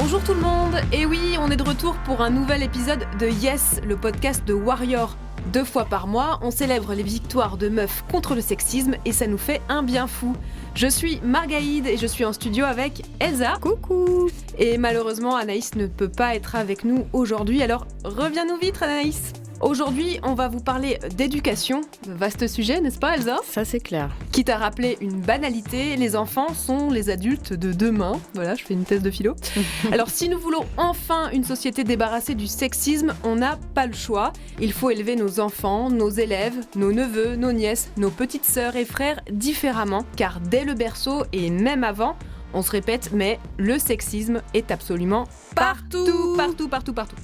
Bonjour tout le monde, et oui, on est de retour pour un nouvel épisode de Yes, le podcast de Warrior. 2 fois par mois, on célèbre les victoires de meufs contre le sexisme et ça nous fait un bien fou. Je suis Margaïde et je suis en studio avec Elsa. Coucou. Et malheureusement, Anaïs ne peut pas être avec nous aujourd'hui, alors reviens-nous vite Anaïs. Aujourd'hui, on va vous parler d'éducation. Vaste sujet, n'est-ce pas Elsa ? Ça c'est clair. Quitte à rappeler une banalité, les enfants sont les adultes de demain. Voilà, je fais une thèse de philo. Alors si nous voulons enfin une société débarrassée du sexisme, on n'a pas le choix. Il faut élever nos enfants, nos élèves, nos neveux, nos nièces, nos petites sœurs et frères différemment. Car dès le berceau et même avant, on se répète, mais le sexisme est absolument partout.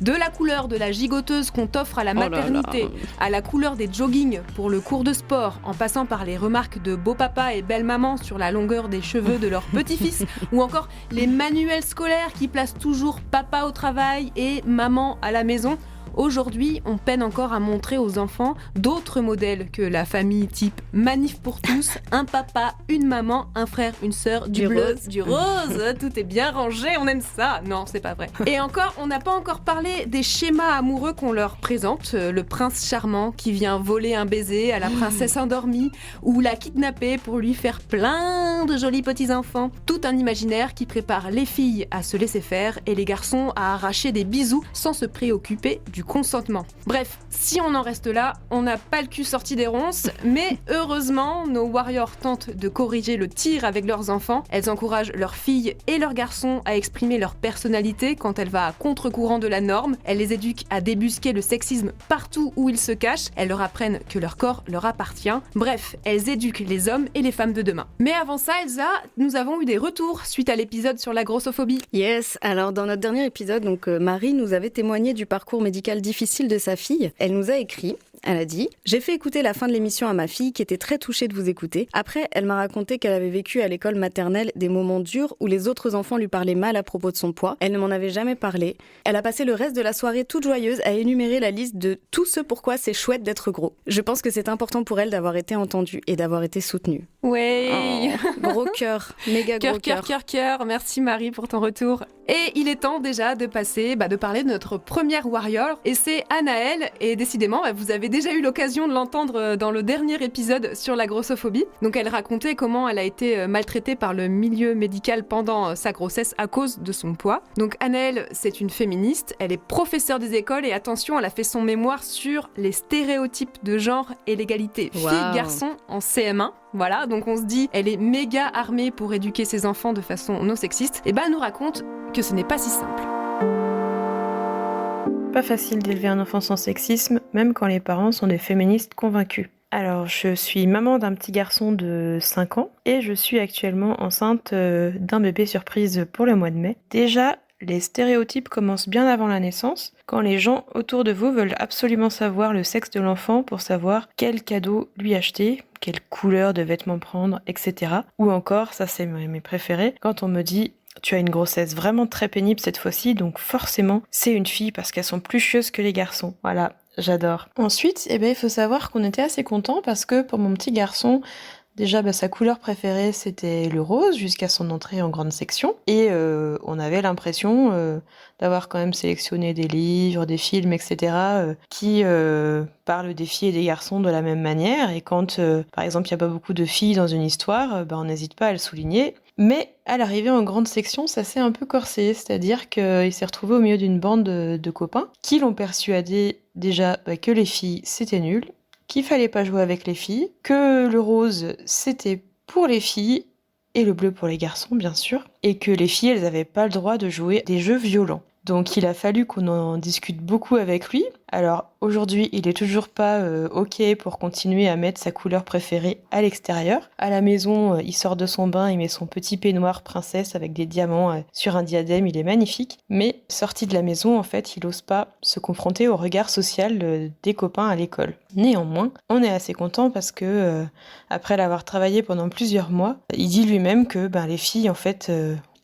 De la couleur de la gigoteuse qu'on t'offre à la maternité, à la couleur des joggings pour le cours de sport, en passant par les remarques de beau-papa et belle-maman sur la longueur des cheveux de leur petit-fils, ou encore les manuels scolaires qui placent toujours papa au travail et maman à la maison. Aujourd'hui, on peine encore à montrer aux enfants d'autres modèles que la famille type manif pour tous, un papa, une maman, un frère, une sœur, du bleu, rose. du rose, tout est bien rangé, on aime ça. Non, c'est pas vrai. Et encore, on n'a pas encore parlé des schémas amoureux qu'on leur présente, le prince charmant qui vient voler un baiser à la princesse endormie ou la kidnapper pour lui faire plein de jolis petits enfants. Tout un imaginaire qui prépare les filles à se laisser faire et les garçons à arracher des bisous sans se préoccuper du consentement. Bref, si on en reste là, on n'a pas le cul sorti des ronces, mais heureusement, nos warriors tentent de corriger le tir avec leurs enfants. Elles encouragent leurs filles et leurs garçons à exprimer leur personnalité quand elle va à contre-courant de la norme. Elles les éduquent à débusquer le sexisme partout où il se cache. Elles leur apprennent que leur corps leur appartient. Bref, elles éduquent les hommes et les femmes de demain. Mais avant ça, Elsa, nous avons eu des retours suite à l'épisode sur la grossophobie. Yes, alors dans notre dernier épisode, Marie nous avait témoigné du parcours médical difficile de sa fille. Elle nous a écrit, elle a dit « J'ai fait écouter la fin de l'émission à ma fille qui était très touchée de vous écouter. Après, elle m'a raconté qu'elle avait vécu à l'école maternelle des moments durs où les autres enfants lui parlaient mal à propos de son poids. Elle ne m'en avait jamais parlé. Elle a passé le reste de la soirée toute joyeuse à énumérer la liste de tout ce pourquoi c'est chouette d'être gros. Je pense que c'est important pour elle d'avoir été entendue et d'avoir été soutenue. » Ouais. Gros cœur, méga gros Cœur. Merci Marie pour ton retour. Et il est temps déjà de passer, de parler de notre première warrior, et c'est Anaëlle, et décidément, vous avez déjà eu l'occasion de l'entendre dans le dernier épisode sur la grossophobie. Donc elle racontait comment elle a été maltraitée par le milieu médical pendant sa grossesse à cause de son poids. Donc Anaëlle, c'est une féministe, elle est professeure des écoles, et attention, elle a fait son mémoire sur les stéréotypes de genre et l'égalité filles-garçons en CM1. Voilà, donc on se dit, elle est méga armée pour éduquer ses enfants de façon non sexiste. Et elle nous raconte que ce n'est pas si simple. Pas facile d'élever un enfant sans sexisme, même quand les parents sont des féministes convaincus. Alors, je suis maman d'un petit garçon de 5 ans et je suis actuellement enceinte d'un bébé surprise pour le mois de mai. Déjà, les stéréotypes commencent bien avant la naissance, quand les gens autour de vous veulent absolument savoir le sexe de l'enfant pour savoir quel cadeau lui acheter, quelle couleur de vêtements prendre, etc. Ou encore, ça c'est mes préférés, quand on me dit « tu as une grossesse vraiment très pénible cette fois-ci, donc forcément c'est une fille parce qu'elles sont plus chieuses que les garçons ». Voilà, j'adore. Ensuite, il faut savoir qu'on était assez contents parce que pour mon petit garçon, déjà, sa couleur préférée, c'était le rose jusqu'à son entrée en grande section. Et on avait l'impression d'avoir quand même sélectionné des livres, des films, etc. Qui parlent des filles et des garçons de la même manière. Et quand, par exemple, il n'y a pas beaucoup de filles dans une histoire, on n'hésite pas à le souligner. Mais à l'arrivée en grande section, ça s'est un peu corsé. C'est-à-dire qu'il s'est retrouvé au milieu d'une bande de copains qui l'ont persuadé déjà que les filles, c'était nul, qu'il fallait pas jouer avec les filles, que le rose c'était pour les filles et le bleu pour les garçons bien sûr, et que les filles elles avaient pas le droit de jouer des jeux violents. Donc il a fallu qu'on en discute beaucoup avec lui. Alors aujourd'hui, il est toujours pas OK pour continuer à mettre sa couleur préférée à l'extérieur. À la maison, il sort de son bain, il met son petit peignoir princesse avec des diamants sur un diadème, il est magnifique. Mais sorti de la maison, en fait, il ose pas se confronter au regard social des copains à l'école. Néanmoins, on est assez content parce que après l'avoir travaillé pendant plusieurs mois, il dit lui-même que les filles, en fait,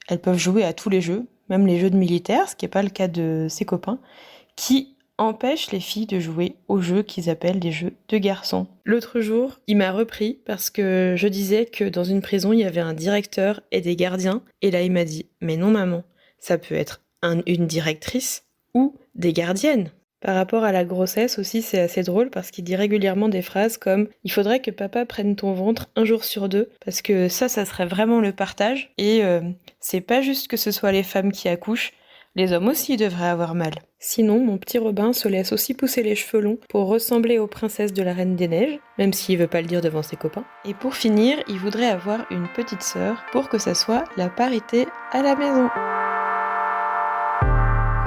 elles peuvent jouer à tous les jeux, même les jeux de militaires, ce qui n'est pas le cas de ses copains, qui empêchent les filles de jouer aux jeux qu'ils appellent des jeux de garçons. L'autre jour, il m'a repris parce que je disais que dans une prison, il y avait un directeur et des gardiens, et là il m'a dit « Mais non maman, Ça peut être une directrice ou des gardiennes. Par rapport à la grossesse aussi, c'est assez drôle parce qu'il dit régulièrement des phrases comme « Il faudrait que papa prenne ton ventre un jour sur 2 » parce que ça serait vraiment le partage. Et c'est pas juste que ce soit les femmes qui accouchent, les hommes aussi devraient avoir mal. Sinon, mon petit Robin se laisse aussi pousser les cheveux longs pour ressembler aux princesses de la Reine des Neiges, même s'il veut pas le dire devant ses copains. Et pour finir, il voudrait avoir une petite sœur pour que ça soit la parité à la maison.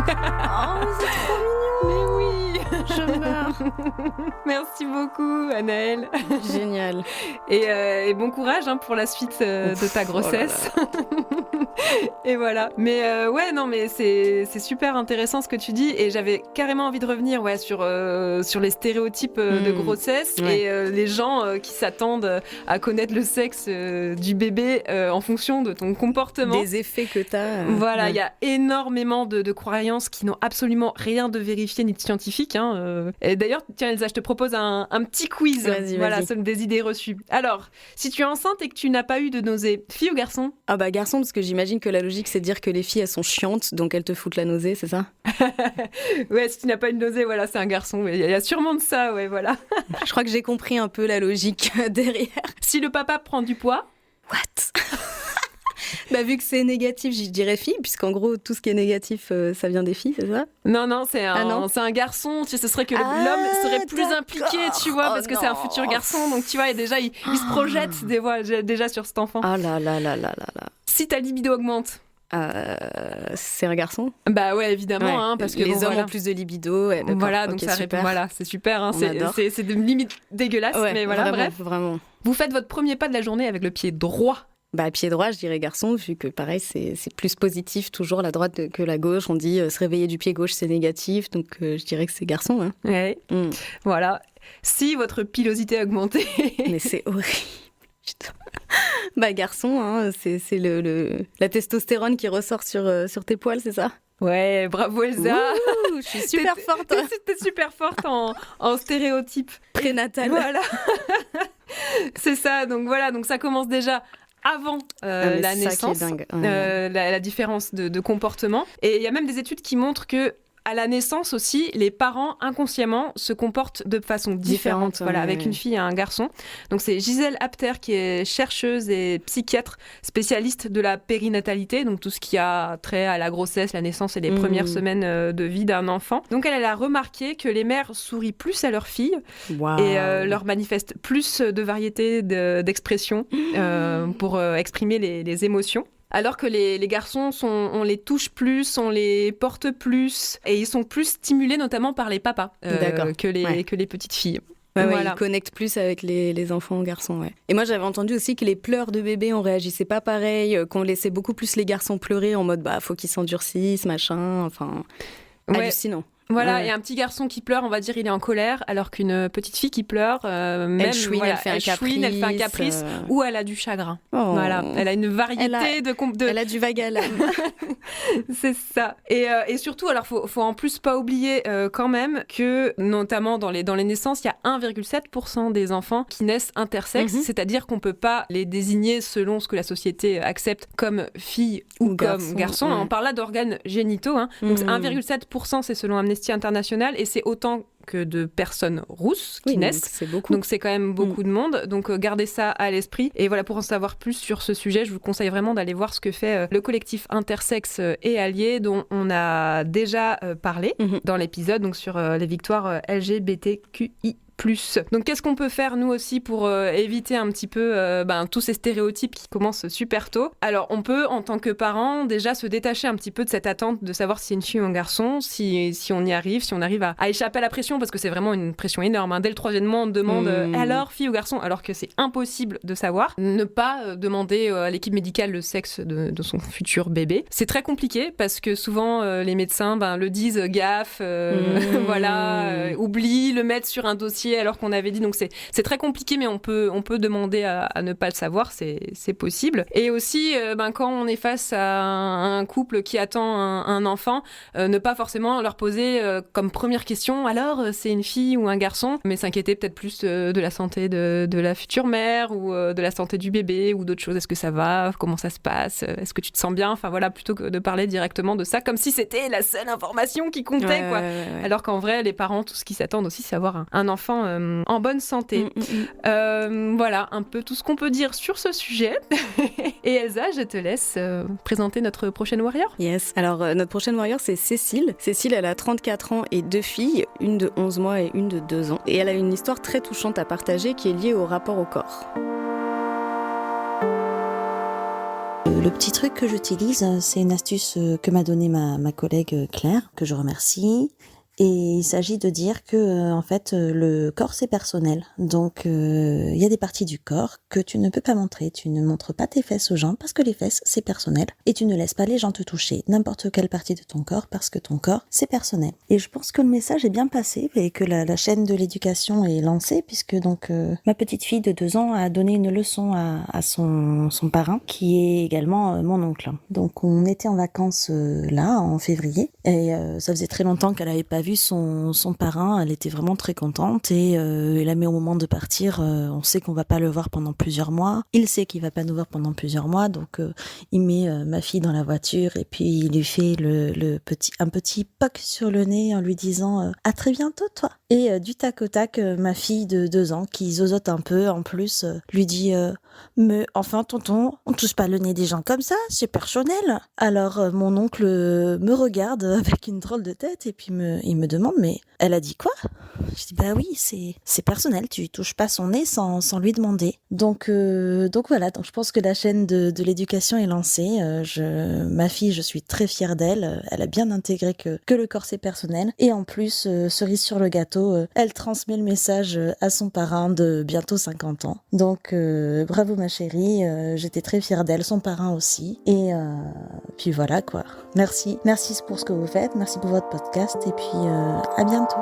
Oh, c'est trop mignon. Mais oui, Je meurs. merci beaucoup Anaëlle. Génial. Et bon courage pour la suite de ta grossesse. Oh là là. Et voilà. Mais mais c'est super intéressant ce que tu dis. Et j'avais carrément envie de revenir sur les stéréotypes de grossesse et les gens qui s'attendent à connaître le sexe du bébé en fonction de ton comportement. Des effets que t'as. Voilà, il y a énormément de croyances qui n'ont absolument rien de vérifié ni de scientifique. Et d'ailleurs, tiens Elsa, je te propose un petit quiz. Vas-y. Sur des idées reçues. Alors, si tu es enceinte et que tu n'as pas eu de nausée, fille ou garçon ? Ah bah garçon, parce que j'imagine que la logique c'est de dire que les filles elles sont chiantes, donc elles te foutent la nausée, c'est ça? Ouais, si tu n'as pas eu de nausée, voilà, c'est un garçon. Il y a sûrement de ça, ouais, voilà. Je crois que j'ai compris un peu la logique derrière. Si le papa prend du poids, What? Bah vu que c'est négatif, je dirais fille, puisqu'en gros tout ce qui est négatif, ça vient des filles, c'est ça? non, c'est un garçon. Tu sais, ce serait que l'homme serait plus impliqué, tu vois, parce que c'est un futur garçon. Donc tu vois, et déjà il se projette déjà sur cet enfant. Ah là là là là là là. Si ta libido augmente. C'est un garçon? Bah ouais, évidemment, parce que les hommes ont plus de libido. Ouais, voilà, donc ça répond. Voilà, c'est super. C'est de limite dégueulasse, mais voilà, vraiment, bref. Vraiment. Vous faites votre premier pas de la journée avec le pied droit. Bah, pied droit, je dirais garçon, vu que pareil, c'est plus positif toujours la droite que la gauche. On dit se réveiller du pied gauche, c'est négatif, donc je dirais que c'est garçon. Hein. Ouais. Voilà. Si votre pilosité a augmenté. Mais c'est horrible. Putain. Bah, garçon, hein, c'est la testostérone qui ressort sur tes poils, c'est ça? Ouais, bravo Elsa. Ouh, je suis super forte. T'es super forte en stéréotype. Prénatal. Voilà. C'est ça, donc voilà, donc ça commence déjà avant la naissance, la différence de comportement. Et il y a même des études qui montrent que à la naissance aussi, les parents inconsciemment se comportent de façon différente. Voilà, avec une fille et un garçon. Donc c'est Gisèle Apter qui est chercheuse et psychiatre spécialiste de la périnatalité, donc tout ce qui a trait à la grossesse, la naissance et les premières semaines de vie d'un enfant. Donc elle a remarqué que les mères sourient plus à leurs filles et leur manifestent plus de variété d'expressions pour exprimer les émotions. Alors que les garçons, on les touche plus, on les porte plus, et ils sont plus stimulés notamment par les papas que les petites filles. Ouais, ils connectent plus avec les enfants garçons, ouais. Et moi, j'avais entendu aussi que les pleurs de bébé, on réagissait pas pareil, qu'on laissait beaucoup plus les garçons pleurer en mode, faut qu'ils s'endurcissent, machin, enfin... Hallucinant. Voilà, et un petit garçon qui pleure, on va dire il est en colère, alors qu'une petite fille qui pleure, elle chouine, elle fait un caprice, ou elle a du chagrin. Voilà, elle a une variété de... Elle a du vague à l'âme. C'est ça. Et surtout, alors faut en plus pas oublier quand même que, notamment dans les naissances, il y a 1,7% des enfants qui naissent intersexes, c'est-à-dire qu'on peut pas les désigner selon ce que la société accepte comme fille ou comme garçon. On parle là d'organes génitaux, donc 1,7% c'est selon Amnesty International, et c'est autant que de personnes rousses qui naissent. C'est beaucoup. Donc c'est quand même beaucoup de monde. Donc gardez ça à l'esprit. Et voilà, pour en savoir plus sur ce sujet, je vous conseille vraiment d'aller voir ce que fait le collectif Intersexe et Alliés, dont on a déjà parlé dans l'épisode, donc sur les victoires LGBTQI+. Donc qu'est-ce qu'on peut faire nous aussi pour éviter un petit peu tous ces stéréotypes qui commencent super tôt? Alors on peut en tant que parent déjà se détacher un petit peu de cette attente de savoir si c'est une fille ou un garçon, si on y arrive, si on arrive à échapper à la pression, parce que c'est vraiment une pression énorme. Dès le 3e mois on demande alors fille ou garçon, alors que c'est impossible de savoir. Ne pas demander à l'équipe médicale le sexe de son futur bébé. C'est très compliqué parce que souvent les médecins le disent gaffe, oublient, le mettre sur un dossier métier alors qu'on avait dit, donc c'est très compliqué, mais on peut demander à ne pas le savoir, c'est possible. Et aussi, quand on est face à un couple qui attend un enfant, ne pas forcément leur poser comme première question, alors c'est une fille ou un garçon, mais s'inquiéter peut-être plus de la santé de la future mère ou de la santé du bébé ou d'autres choses. Est-ce que ça va? Comment ça se passe? Est-ce que tu te sens bien? Enfin voilà, plutôt que de parler directement de ça, comme si c'était la seule information qui comptait, quoi. Ouais. Alors qu'en vrai, les parents, tout ce qu'ils s'attendent aussi, c'est avoir un enfant en bonne santé. Voilà, un peu tout ce qu'on peut dire sur ce sujet. Et Elsa, je te laisse présenter notre prochaine warrior. Yes, alors notre prochaine warrior, c'est Cécile. Cécile, elle a 34 ans et 2 filles, une de 11 mois et une de 2 ans. Et elle a une histoire très touchante à partager qui est liée au rapport au corps. Le petit truc que j'utilise, c'est une astuce que m'a donnée ma collègue Claire, que je remercie. Et il s'agit de dire que en fait le corps c'est personnel, donc il y a des parties du corps que tu ne peux pas montrer. Tu ne montres pas tes fesses aux gens parce que les fesses c'est personnel, et tu ne laisses pas les gens te toucher n'importe quelle partie de ton corps parce que ton corps c'est personnel. Et je pense que le message est bien passé et que la chaîne de l'éducation est lancée, puisque donc ma petite fille de 2 ans a donné une leçon à son parrain qui est également mon oncle. Donc on était en vacances là en février et ça faisait très longtemps qu'elle avait pas vu son parrain. Elle était vraiment très contente et là, mais au moment de partir, on sait qu'on va pas le voir pendant plusieurs mois. Il sait qu'il va pas nous voir pendant plusieurs mois, donc il met ma fille dans la voiture et puis il lui fait un petit poc sur le nez en lui disant à très bientôt toi. Et du tac au tac, ma fille de 2 ans qui zozote un peu en plus lui dit mais enfin tonton, on touche pas le nez des gens comme ça, c'est personnel. Alors mon oncle me regarde avec une drôle de tête et puis il me demande mais elle a dit quoi? Je dis bah oui, c'est personnel, tu touches pas son nez sans lui demander. Donc voilà, donc je pense que la chaîne de l'éducation est lancée. Ma fille, je suis très fière d'elle. Elle a bien intégré que le corps c'est personnel, et en plus cerise sur le gâteau, elle transmet le message à son parrain de bientôt 50 ans. Donc bravo ma chérie, j'étais très fière d'elle, son parrain aussi. Et puis voilà quoi. Merci pour ce que vous faites, merci pour votre podcast et puis à bientôt.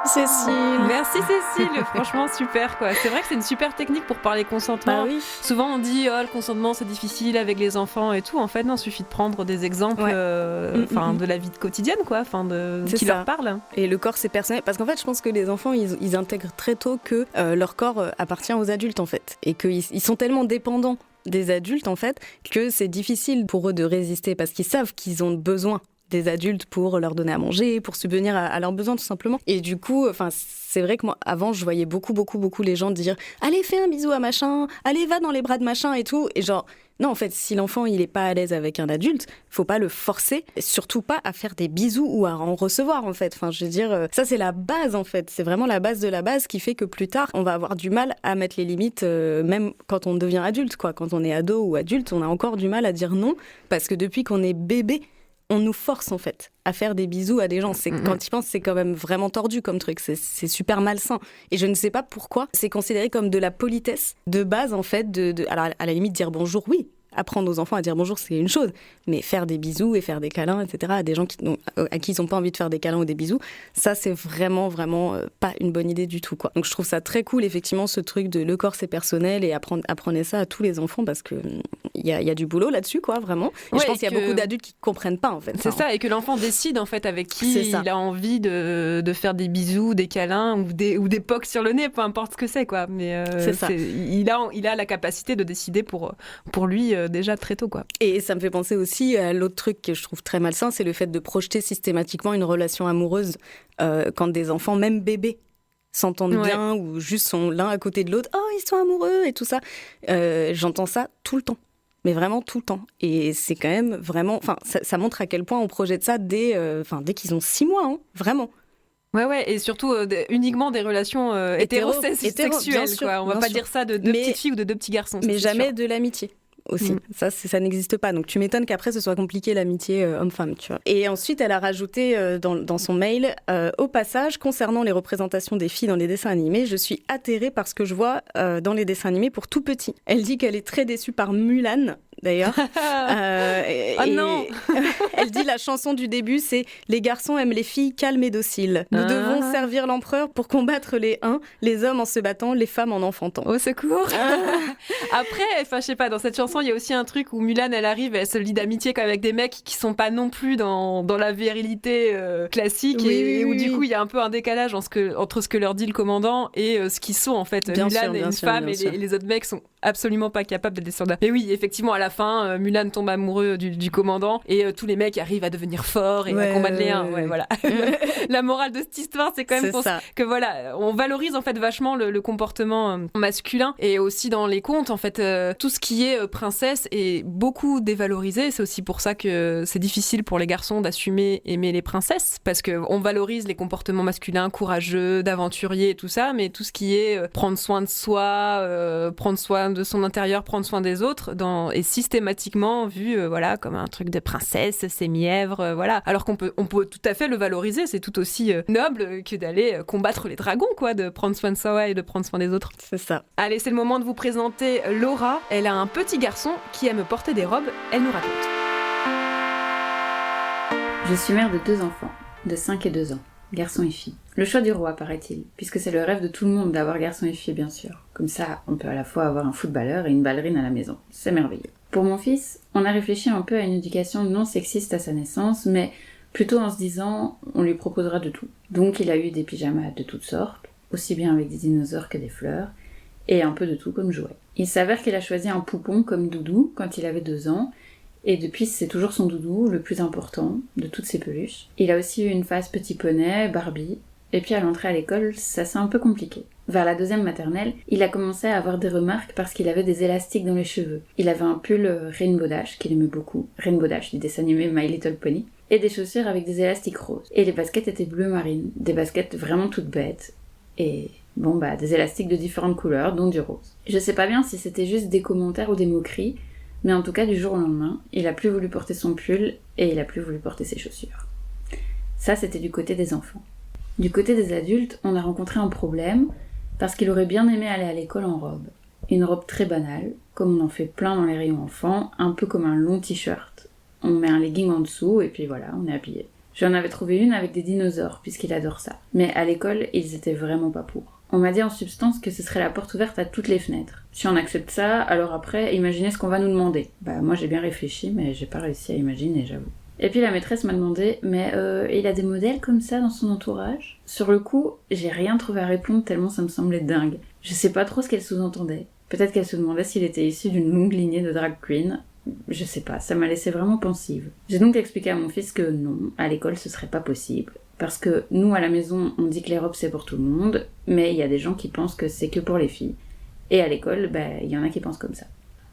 Cécile. Merci Cécile, franchement super quoi. C'est vrai que c'est une super technique pour parler consentement. Bah oui. Souvent on dit le consentement c'est difficile avec les enfants et tout. En fait non, il suffit de prendre des exemples de la vie quotidienne quoi, qui leur parlent. Et le corps c'est personnel, parce qu'en fait je pense que les enfants ils intègrent très tôt que leur corps appartient aux adultes en fait, et qu'ils sont tellement dépendants des adultes en fait que c'est difficile pour eux de résister, parce qu'ils savent qu'ils ont besoin des adultes pour leur donner à manger, pour subvenir à leurs besoins tout simplement. Et du coup, c'est vrai que moi, avant, je voyais beaucoup les gens dire « Allez, fais un bisou à machin, allez, va dans les bras de machin et tout ». Et genre, non, en fait, si l'enfant, il est pas à l'aise avec un adulte, faut pas le forcer, surtout pas à faire des bisous ou à en recevoir, en fait. Enfin, je veux dire, ça, c'est la base, en fait. C'est vraiment la base de la base qui fait que plus tard, on va avoir du mal à mettre les limites, même quand on devient adulte, quoi. Quand on est ado ou adulte, on a encore du mal à dire non, parce que depuis qu'on est bébé, on nous force en fait à faire des bisous à des gens. Quand ils pensent, c'est quand même vraiment tordu comme truc. C'est super malsain. Et je ne sais pas pourquoi. C'est considéré comme de la politesse de base en fait. Alors à la limite dire bonjour, oui. Apprendre aux enfants à dire bonjour, c'est une chose. Mais faire des bisous et faire des câlins, etc., à des gens à qui ils n'ont pas envie de faire des câlins ou des bisous, ça, c'est vraiment pas une bonne idée du tout, quoi. Donc, je trouve ça très cool, effectivement, ce truc de le corps, c'est personnel, et apprenez ça à tous les enfants, parce que il y a du boulot là-dessus, quoi, vraiment. Et je pense qu'il y a beaucoup d'adultes qui ne comprennent pas, en fait. C'est ça, et que l'enfant décide, en fait, avec qui il a envie de faire des bisous, des câlins ou des pocs sur le nez, peu importe ce que c'est, quoi. Mais c'est ça. Il a la capacité de décider pour lui déjà très tôt, quoi. Et ça me fait penser aussi à l'autre truc que je trouve très malsain, c'est le fait de projeter systématiquement une relation amoureuse quand des enfants, même bébés, s'entendent bien ou juste sont l'un à côté de l'autre. Oh, ils sont amoureux et tout ça. J'entends ça tout le temps. Mais vraiment tout le temps. Et c'est quand même vraiment... Enfin, ça montre à quel point on projette ça dès qu'ils ont 6 mois, hein, vraiment. Ouais, et surtout uniquement des relations hétérosexuelles, quoi. On va pas dire ça de deux petites filles ou de 2 petits garçons. Mais jamais de l'amitié. Aussi. Ça n'existe pas. Donc tu m'étonnes qu'après ce soit compliqué l'amitié homme-femme, tu vois. Et ensuite elle a rajouté dans son mail au passage, concernant les représentations des filles dans les dessins animés, je suis atterrée par ce que je vois dans les dessins animés pour tout petit. Elle dit qu'elle est très déçue par Mulan, d'ailleurs. Oh non. Elle dit la chanson du début, c'est « Les garçons aiment les filles calmes et dociles. Nous devons servir l'empereur pour combattre les uns, les hommes en se battant, les femmes en enfantant. » Au secours. Après, je sais pas, dans cette chanson, il y a aussi un truc où Mulan, elle arrive, elle se lie d'amitié quand même avec des mecs qui sont pas non plus dans la virilité classique, où du coup, il y a un peu un décalage entre ce que leur dit le commandant et ce qu'ils sont en fait. Bien Mulan sûr, est une femme et les autres mecs sont absolument pas capables d'être des soldats. Mais oui, effectivement, à la fin, Mulan tombe amoureux du commandant et tous les mecs arrivent à devenir forts et à combattre les uns. Ouais, voilà. La morale de cette histoire, c'est quand même que voilà, on valorise en fait vachement le comportement masculin et aussi dans les contes, en fait, tout ce qui est princesse est beaucoup dévalorisé. C'est aussi pour ça que c'est difficile pour les garçons d'assumer aimer les princesses parce qu'on valorise les comportements masculins, courageux, d'aventuriers et tout ça, mais tout ce qui est prendre soin de soi, prendre soin de son intérieur, prendre soin des autres, est systématiquement vu comme un truc de princesse, c'est mièvre, voilà. Alors qu'on peut tout à fait le valoriser, c'est tout aussi noble que d'aller combattre les dragons, quoi, de prendre soin de soi et de prendre soin des autres. C'est ça. Allez, c'est le moment de vous présenter Laura. Elle a un petit garçon qui aime porter des robes. Elle nous raconte. Je suis mère de 2 enfants, de 5 et 2 ans, garçon et fille. Le choix du roi, paraît-il, puisque c'est le rêve de tout le monde d'avoir garçon et fille, bien sûr. Comme ça, on peut à la fois avoir un footballeur et une ballerine à la maison. C'est merveilleux. Pour mon fils, on a réfléchi un peu à une éducation non sexiste à sa naissance, mais plutôt en se disant, on lui proposera de tout. Donc il a eu des pyjamas de toutes sortes, aussi bien avec des dinosaures que des fleurs, et un peu de tout comme jouet. Il s'avère qu'il a choisi un poupon comme doudou quand il avait 2 ans, et depuis c'est toujours son doudou, le plus important de toutes ses peluches. Il a aussi eu une phase petit poney, Barbie, et puis à l'entrée à l'école, ça s'est un peu compliqué. Vers la 2e maternelle, il a commencé à avoir des remarques parce qu'il avait des élastiques dans les cheveux. Il avait un pull Rainbow Dash qu'il aimait beaucoup, Rainbow Dash du dessin animé My Little Pony, et des chaussures avec des élastiques roses. Et les baskets étaient bleu marine, des baskets vraiment toutes bêtes, et des élastiques de différentes couleurs, dont du rose. Je sais pas bien si c'était juste des commentaires ou des moqueries, mais en tout cas, du jour au lendemain, il a plus voulu porter son pull et il a plus voulu porter ses chaussures. Ça, c'était du côté des enfants. Du côté des adultes, on a rencontré un problème parce qu'il aurait bien aimé aller à l'école en robe. Une robe très banale, comme on en fait plein dans les rayons enfants, un peu comme un long t-shirt. On met un legging en dessous et puis voilà, on est habillé. J'en avais trouvé une avec des dinosaures, puisqu'il adore ça. Mais à l'école, ils étaient vraiment pas pour. On m'a dit en substance que ce serait la porte ouverte à toutes les fenêtres. Si on accepte ça, alors après, imaginez ce qu'on va nous demander. Moi j'ai bien réfléchi, mais j'ai pas réussi à imaginer, j'avoue. Et puis la maîtresse m'a demandé, mais il a des modèles comme ça dans son entourage ? Sur le coup, j'ai rien trouvé à répondre tellement ça me semblait dingue. Je sais pas trop ce qu'elle sous-entendait. Peut-être qu'elle se demandait s'il était issu d'une longue lignée de drag queen. Je sais pas, ça m'a laissé vraiment pensive. J'ai donc expliqué à mon fils que non, à l'école ce serait pas possible. Parce que nous, à la maison, on dit que les robes c'est pour tout le monde, mais il y a des gens qui pensent que c'est que pour les filles. Et à l'école, il y en a qui pensent comme ça.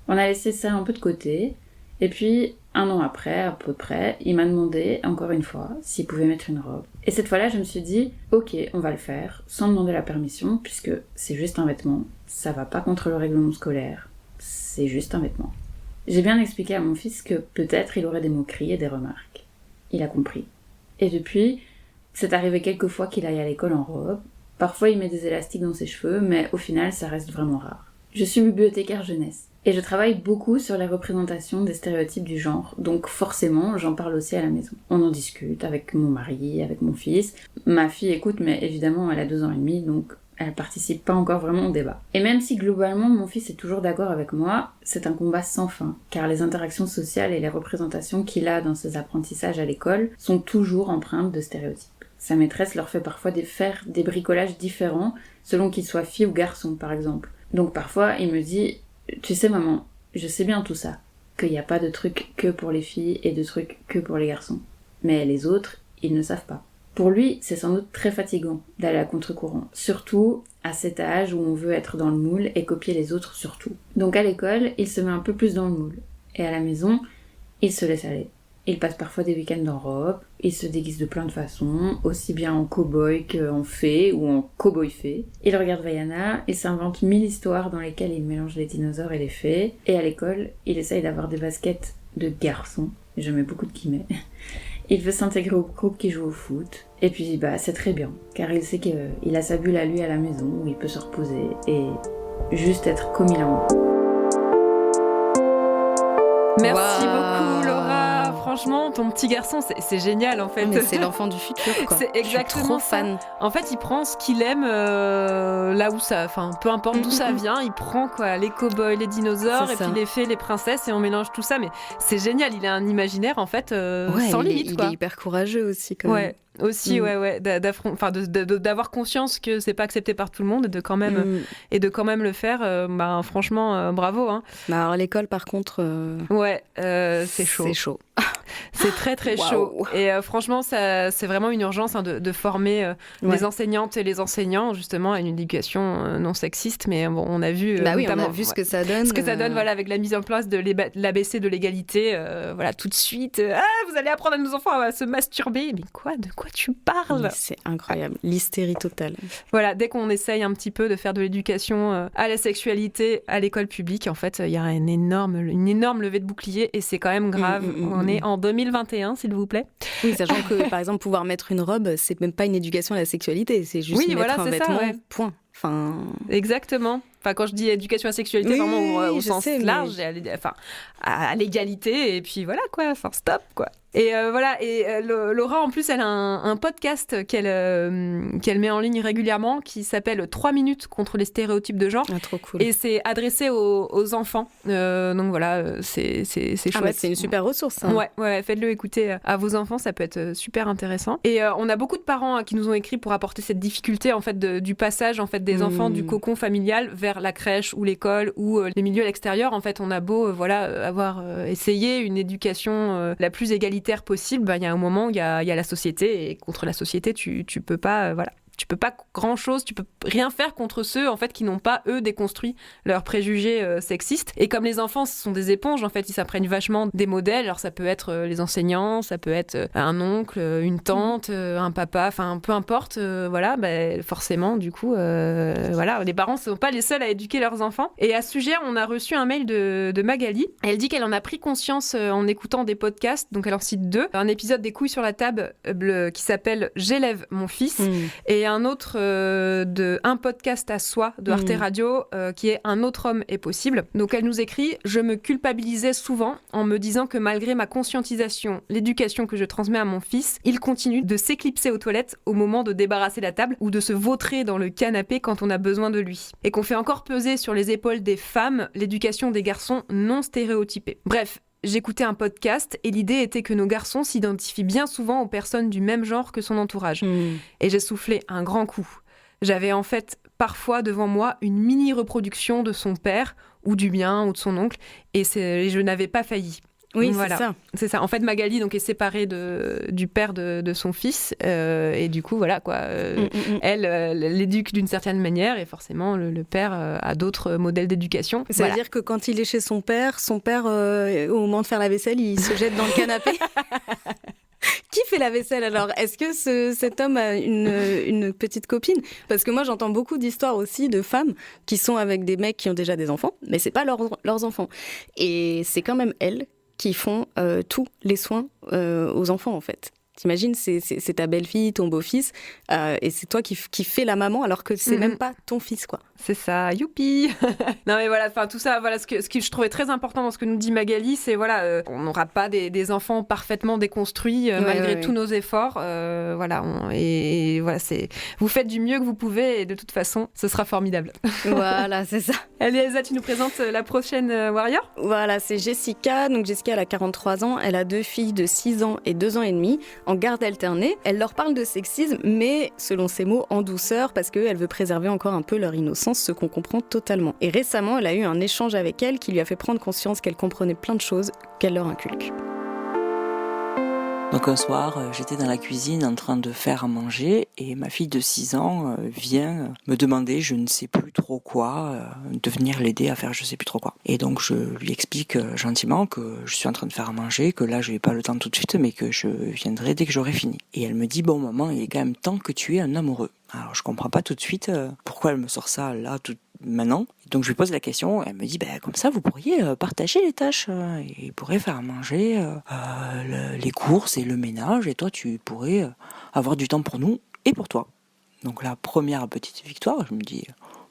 On a laissé ça un peu de côté, et puis, 1 an après, à peu près, il m'a demandé, encore une fois, s'il pouvait mettre une robe. Et cette fois-là, je me suis dit, ok, on va le faire, sans demander la permission, puisque c'est juste un vêtement, ça va pas contre le règlement scolaire, c'est juste un vêtement. J'ai bien expliqué à mon fils que peut-être il aurait des moqueries et des remarques. Il a compris. Et depuis, c'est arrivé quelques fois qu'il aille à l'école en robe. Parfois, il met des élastiques dans ses cheveux, mais au final, ça reste vraiment rare. Je suis bibliothécaire jeunesse. Et je travaille beaucoup sur la représentation des stéréotypes du genre. Donc forcément, j'en parle aussi à la maison. On en discute avec mon mari, avec mon fils. Ma fille écoute, mais évidemment, elle a 2 ans et demi, donc elle participe pas encore vraiment au débat. Et même si globalement mon fils est toujours d'accord avec moi, c'est un combat sans fin, car les interactions sociales et les représentations qu'il a dans ses apprentissages à l'école sont toujours empreintes de stéréotypes. Sa maîtresse leur fait parfois faire des bricolages différents selon qu'ils soient filles ou garçons, par exemple. Donc parfois, il me dit « Tu sais maman, je sais bien tout ça, qu'il n'y a pas de trucs que pour les filles et de trucs que pour les garçons. Mais les autres, ils ne savent pas. » Pour lui, c'est sans doute très fatigant d'aller à contre-courant, surtout à cet âge où on veut être dans le moule et copier les autres surtout. Donc à l'école, il se met un peu plus dans le moule. Et à la maison, il se laisse aller. Il passe parfois des week-ends en robe, il se déguise de plein de façons, aussi bien en cow-boy qu'en fée ou en cow-boy-fée. Il regarde Vaiana, il s'invente 1000 histoires dans lesquelles il mélange les dinosaures et les fées. Et à l'école, il essaye d'avoir des baskets de garçons, je mets beaucoup de guillemets. Il veut s'intégrer au groupe qui joue au foot. Et puis c'est très bien, car il sait qu'il a sa bulle à lui à la maison, où il peut se reposer et juste être comme il a envie. Merci beaucoup Laura, franchement ton petit garçon c'est génial en fait. Mais c'est l'enfant du futur quoi. C'est exactement je suis trop fan. En fait il prend ce qu'il aime là où ça, enfin peu importe d'où ça vient, il prend quoi, les cow-boys, les dinosaures et puis les fées, les princesses et on mélange tout ça, mais c'est génial, il a un imaginaire en fait sans limite quoi. Il est hyper courageux aussi quand même. Aussi d'avoir conscience que c'est pas accepté par tout le monde et de quand même le faire, franchement bravo hein. Alors l'école par contre c'est chaud. C'est chaud. C'est très très chaud et franchement ça, c'est vraiment une urgence hein, de former les enseignantes et les enseignants justement à une éducation non sexiste, mais bon on a vu on a vu ce que ça donne voilà, avec la mise en place de l'ABC de l'égalité, voilà tout de suite vous allez apprendre à nos enfants à se masturber, mais de quoi tu parles? Mais c'est incroyable, l'hystérie totale. Voilà, dès qu'on essaye un petit peu de faire de l'éducation à la sexualité à l'école publique, en fait il y a une énorme levée de bouclier et c'est quand même grave. On est en 2021 s'il vous plaît. Oui, sachant que par exemple pouvoir mettre une robe, c'est même pas une éducation à la sexualité, c'est juste mettre un vêtement, point. Enfin... Exactement. Enfin, quand je dis éducation à la sexualité, vraiment au sens large, à l'égalité, et puis voilà quoi, enfin stop quoi. Et Laura en plus elle a un podcast qu'elle met en ligne régulièrement qui s'appelle 3 minutes contre les stéréotypes de genre. Ah, trop cool. Et c'est adressé aux enfants, donc voilà, c'est chouette. C'est une super ressource hein. Ouais, faites-le écouter à vos enfants, ça peut être super intéressant. Et on a beaucoup de parents qui nous ont écrit pour apporter cette difficulté en fait du passage en fait des enfants du cocon familial vers la crèche ou l'école ou les milieux à l'extérieur. En fait on a beau avoir essayé une éducation la plus égalitaire possible, il y a un moment où il y a la société, et contre la société tu peux pas tu peux pas grand-chose, tu peux rien faire contre ceux en fait qui n'ont pas eux déconstruit leurs préjugés sexistes. Et comme les enfants ce sont des éponges en fait, ils s'apprennent vachement des modèles. Alors ça peut être les enseignants, ça peut être un oncle, une tante, un papa, enfin peu importe. Forcément du coup les parents sont pas les seuls à éduquer leurs enfants. Et à ce sujet on a reçu un mail de Magali. Elle dit qu'elle en a pris conscience en écoutant des podcasts. Donc elle en cite 2. Un épisode des couilles sur la table qui s'appelle J'élève mon fils et un autre de Un podcast à soi de Arte Radio qui est Un autre homme est possible. Donc elle nous écrit: je me culpabilisais souvent en me disant que malgré ma conscientisation, l'éducation que je transmets à mon fils, il continue de s'éclipser aux toilettes au moment de débarrasser la table ou de se vautrer dans le canapé quand on a besoin de lui. Et qu'on fait encore peser sur les épaules des femmes l'éducation des garçons non stéréotypés. Bref, j'écoutais un podcast et l'idée était que nos garçons s'identifient bien souvent aux personnes du même genre que son entourage. Et j'ai soufflé un grand coup. J'avais en fait parfois devant moi une mini-reproduction de son père ou du mien ou de son oncle et je n'avais pas failli. Oui, voilà. C'est ça. En fait, Magali donc, est séparée du père de son fils et du coup, voilà quoi. Elle l'éduque d'une certaine manière et forcément, le père a d'autres modèles d'éducation. Ça veut dire que quand il est chez son père, au moment de faire la vaisselle, il se jette dans le canapé. Qui fait la vaisselle alors? Est-ce que cet homme a une petite copine? Parce que moi j'entends beaucoup d'histoires aussi de femmes qui sont avec des mecs qui ont déjà des enfants, mais c'est pas leurs enfants. Et c'est quand même elles qui font tous les soins aux enfants en fait. T'imagines, c'est ta belle-fille, ton beau-fils, et c'est toi qui fais la maman alors que c'est même pas ton fils, quoi. C'est ça, youpi. Non mais voilà, enfin tout ça, voilà ce que je trouvais très important dans ce que nous dit Magali, c'est on n'aura pas des enfants parfaitement déconstruits malgré tous nos efforts, vous faites du mieux que vous pouvez et de toute façon, ce sera formidable. Voilà, c'est ça. Allez Elsa, tu nous présentes la prochaine warrior? Voilà, c'est Jessica. Donc Jessica, elle a 43 ans, elle a 2 filles de 6 ans et 2 ans et demi. En garde alternée, elle leur parle de sexisme, mais selon ses mots, en douceur, parce qu'elle veut préserver encore un peu leur innocence, ce qu'on comprend totalement. Et récemment, elle a eu un échange avec elle qui lui a fait prendre conscience qu'elle comprenait plein de choses qu'elle leur inculque. Donc un soir, j'étais dans la cuisine en train de faire à manger et ma fille de 6 ans vient me demander je ne sais plus trop quoi, de venir l'aider à faire je sais plus trop quoi. Et donc je lui explique gentiment que je suis en train de faire à manger, que là je n'ai pas le temps tout de suite mais que je viendrai dès que j'aurai fini. Et elle me dit bon maman, il est quand même temps que tu aies un amoureux. Alors je comprends pas tout de suite pourquoi elle me sort ça là tout maintenant. Donc je lui pose la question, elle me dit comme ça vous pourriez partager les tâches, il pourrait faire à manger les courses et le ménage et toi tu pourrais avoir du temps pour nous et pour toi. Donc la première petite victoire, je me dis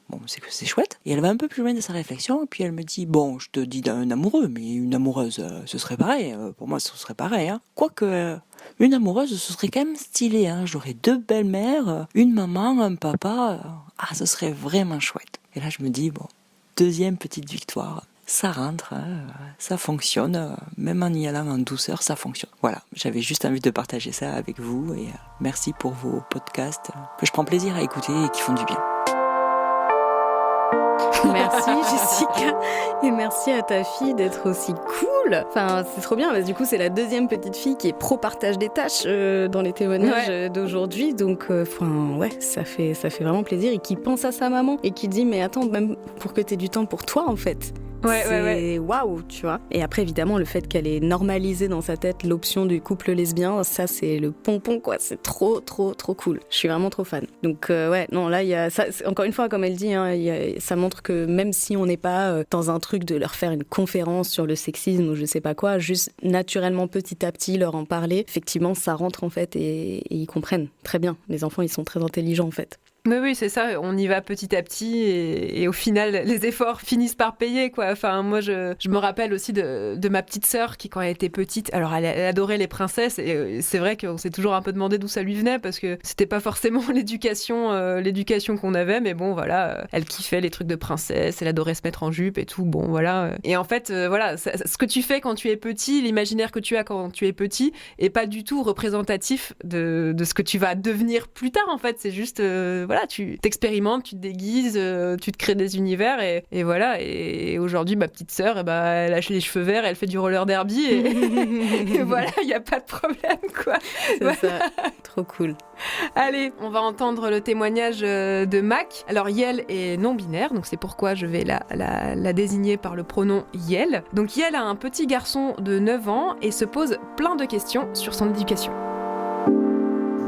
Bon, c'est que c'est chouette. Et elle va un peu plus loin de sa réflexion, et puis elle me dit, bon, je te dis d'un amoureux, mais une amoureuse, ce serait pareil. Pour moi, ce serait pareil. Hein. Quoique, une amoureuse, ce serait quand même stylé. Hein. J'aurais 2 belles-mères, une maman, un papa. Ce serait vraiment chouette. Et là, je me dis, bon, 2e petite victoire. Ça rentre, ça fonctionne, même en y allant en douceur, ça fonctionne. Voilà, j'avais juste envie de partager ça avec vous et merci pour vos podcasts que je prends plaisir à écouter et qui font du bien. Merci Jessica et merci à ta fille d'être aussi cool. Enfin, c'est trop bien parce que du coup c'est la 2e petite fille qui est pro partage des tâches dans les témoignages d'aujourd'hui. Donc ça fait vraiment plaisir et qui pense à sa maman et qui dit mais attends, même pour que t'aies du temps pour toi en fait. C'est waouh, tu vois. Et après, évidemment, le fait qu'elle ait normalisé dans sa tête l'option du couple lesbien, ça, c'est le pompon, quoi. C'est trop, trop, trop cool. Je suis vraiment trop fan. Donc, là, il y a ça. Encore une fois, comme elle dit, hein, ça montre que même si on n'est pas dans un truc de leur faire une conférence sur le sexisme ou je sais pas quoi, juste naturellement, petit à petit, leur en parler, effectivement, ça rentre, en fait, et ils comprennent très bien. Les enfants, ils sont très intelligents, en fait. Oui, c'est ça, on y va petit à petit et au final, les efforts finissent par payer, quoi. Enfin, moi, je me rappelle aussi de ma petite sœur qui, quand elle était petite, alors elle adorait les princesses et c'est vrai qu'on s'est toujours un peu demandé d'où ça lui venait parce que c'était pas forcément l'éducation qu'on avait, mais bon, voilà, elle kiffait les trucs de princesse, elle adorait se mettre en jupe et tout, bon, voilà. Et en fait, ce que tu fais quand tu es petit, l'imaginaire que tu as quand tu es petit est pas du tout représentatif de ce que tu vas devenir plus tard, en fait, c'est juste, tu t'expérimentes, tu te déguises, tu te crées des univers et voilà. Et aujourd'hui, ma petite sœur, elle a les cheveux verts, elle fait du roller derby et voilà, il n'y a pas de problème, quoi. C'est ça, trop cool. Allez, on va entendre le témoignage de Mac. Alors, Yel est non-binaire, donc c'est pourquoi je vais la désigner par le pronom Yel. Donc, Yel a un petit garçon de 9 ans et se pose plein de questions sur son éducation.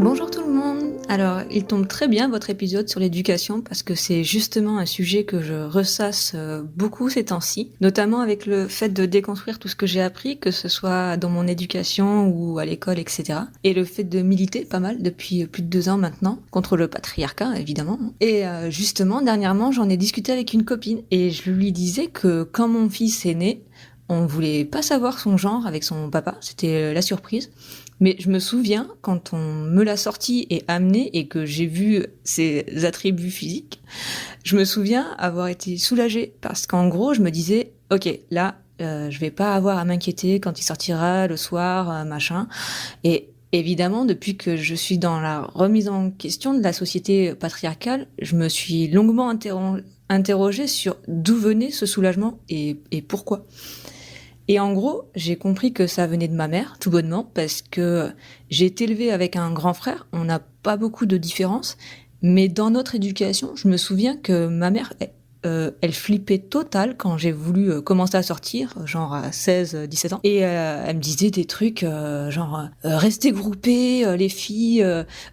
Bonjour tout le monde. Alors, il tombe très bien votre épisode sur l'éducation parce que c'est justement un sujet que je ressasse beaucoup ces temps-ci, notamment avec le fait de déconstruire tout ce que j'ai appris, que ce soit dans mon éducation ou à l'école, etc. Et le fait de militer pas mal depuis plus de 2 ans maintenant, contre le patriarcat évidemment. Et justement, dernièrement, j'en ai discuté avec une copine et je lui disais que quand mon fils est né, on voulait pas savoir son genre avec son papa, c'était la surprise. Mais je me souviens, quand on me l'a sorti et amené et que j'ai vu ses attributs physiques, je me souviens avoir été soulagée parce qu'en gros, je me disais, ok, là, je vais pas avoir à m'inquiéter quand il sortira le soir, machin. Et évidemment, depuis que je suis dans la remise en question de la société patriarcale, je me suis longuement interrogée sur d'où venait ce soulagement et pourquoi. Et en gros, j'ai compris que ça venait de ma mère, tout bonnement, parce que j'ai été élevée avec un grand frère, on n'a pas beaucoup de différences, mais dans notre éducation, je me souviens que ma mère, elle flippait total quand j'ai voulu commencer à sortir, genre à 16-17 ans, et elle me disait des trucs genre restez groupés, les filles,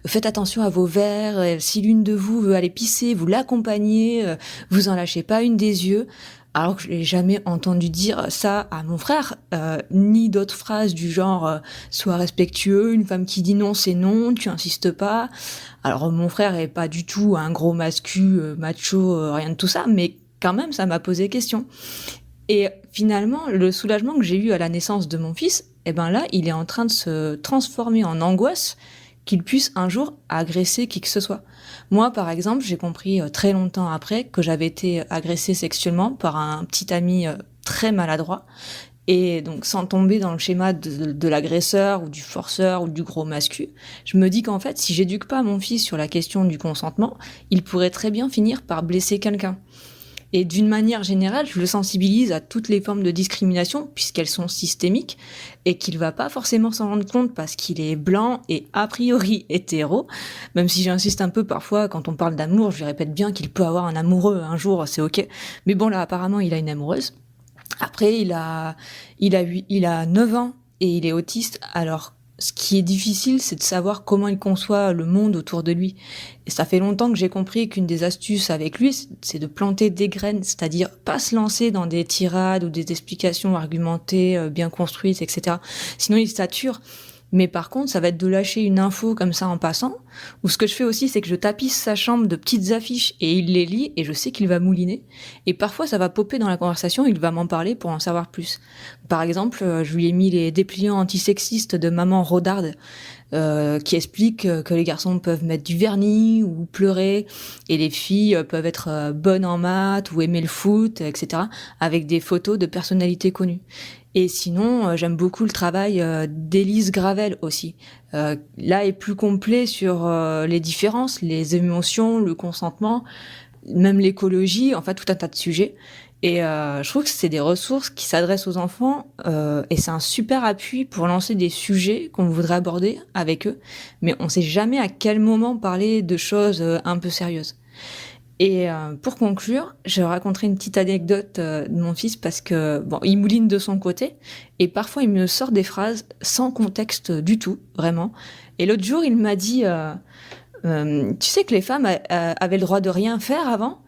faites attention à vos verres, si l'une de vous veut aller pisser, vous l'accompagnez, vous en lâchez pas une des yeux. Alors que je n'ai jamais entendu dire ça à mon frère, ni d'autres phrases du genre sois respectueux, une femme qui dit non c'est non, tu insistes pas. Alors mon frère est pas du tout un gros macho, rien de tout ça, mais quand même ça m'a posé question. Et finalement, le soulagement que j'ai eu à la naissance de mon fils, là, il est en train de se transformer en angoisse qu'il puisse un jour agresser qui que ce soit. Moi, par exemple, j'ai compris très longtemps après que j'avais été agressée sexuellement par un petit ami très maladroit. Et donc, sans tomber dans le schéma de l'agresseur ou du forceur ou du gros mascu, je me dis qu'en fait, si j'éduque pas mon fils sur la question du consentement, il pourrait très bien finir par blesser quelqu'un. Et d'une manière générale, je le sensibilise à toutes les formes de discrimination, puisqu'elles sont systémiques, et qu'il va pas forcément s'en rendre compte parce qu'il est blanc et a priori hétéro, même si j'insiste un peu parfois, quand on parle d'amour, je lui répète bien qu'il peut avoir un amoureux un jour, c'est ok. Mais bon, là, apparemment, il a une amoureuse. Après, il a 9 ans et il est autiste, alors ce qui est difficile, c'est de savoir comment il conçoit le monde autour de lui. Et ça fait longtemps que j'ai compris qu'une des astuces avec lui, c'est de planter des graines, c'est-à-dire pas se lancer dans des tirades ou des explications argumentées, bien construites, etc. Sinon, il sature. Mais par contre, ça va être de lâcher une info comme ça en passant. Ou ce que je fais aussi, c'est que je tapisse sa chambre de petites affiches et il les lit et je sais qu'il va mouliner. Et parfois, ça va popper dans la conversation, il va m'en parler pour en savoir plus. Par exemple, je lui ai mis les dépliants antisexistes de Maman Rodarde qui expliquent que les garçons peuvent mettre du vernis ou pleurer et les filles peuvent être bonnes en maths ou aimer le foot, etc. avec des photos de personnalités connues. Et sinon, j'aime beaucoup le travail d'Élise Gravel aussi. Là est plus complet sur les différences, les émotions, le consentement, même l'écologie, en fait tout un tas de sujets. Et je trouve que c'est des ressources qui s'adressent aux enfants et c'est un super appui pour lancer des sujets qu'on voudrait aborder avec eux. Mais on ne sait jamais à quel moment parler de choses un peu sérieuses. Et pour conclure, je raconterai une petite anecdote de mon fils parce que bon, il mouline de son côté et parfois il me sort des phrases sans contexte du tout, vraiment. Et l'autre jour, il m'a dit tu sais que les femmes avaient le droit de rien faire avant?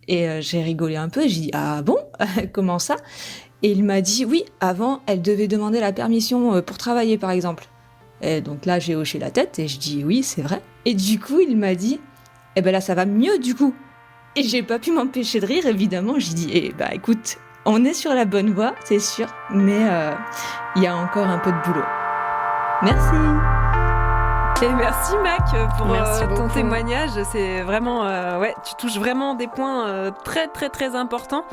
Et j'ai rigolé un peu et j'ai dit ah bon? Comment ça? Et il m'a dit oui, avant elles devaient demander la permission pour travailler par exemple. Et donc là j'ai hoché la tête et je dis oui, c'est vrai. Et du coup il m'a dit eh ben là ça va mieux du coup. Et j'ai pas pu m'empêcher de rire, évidemment. J'ai dit, écoute, on est sur la bonne voie, c'est sûr, mais il y a encore un peu de boulot. Merci. Et merci Mac pour ton beaucoup. témoignage. C'est vraiment, tu touches vraiment des points très très très importants.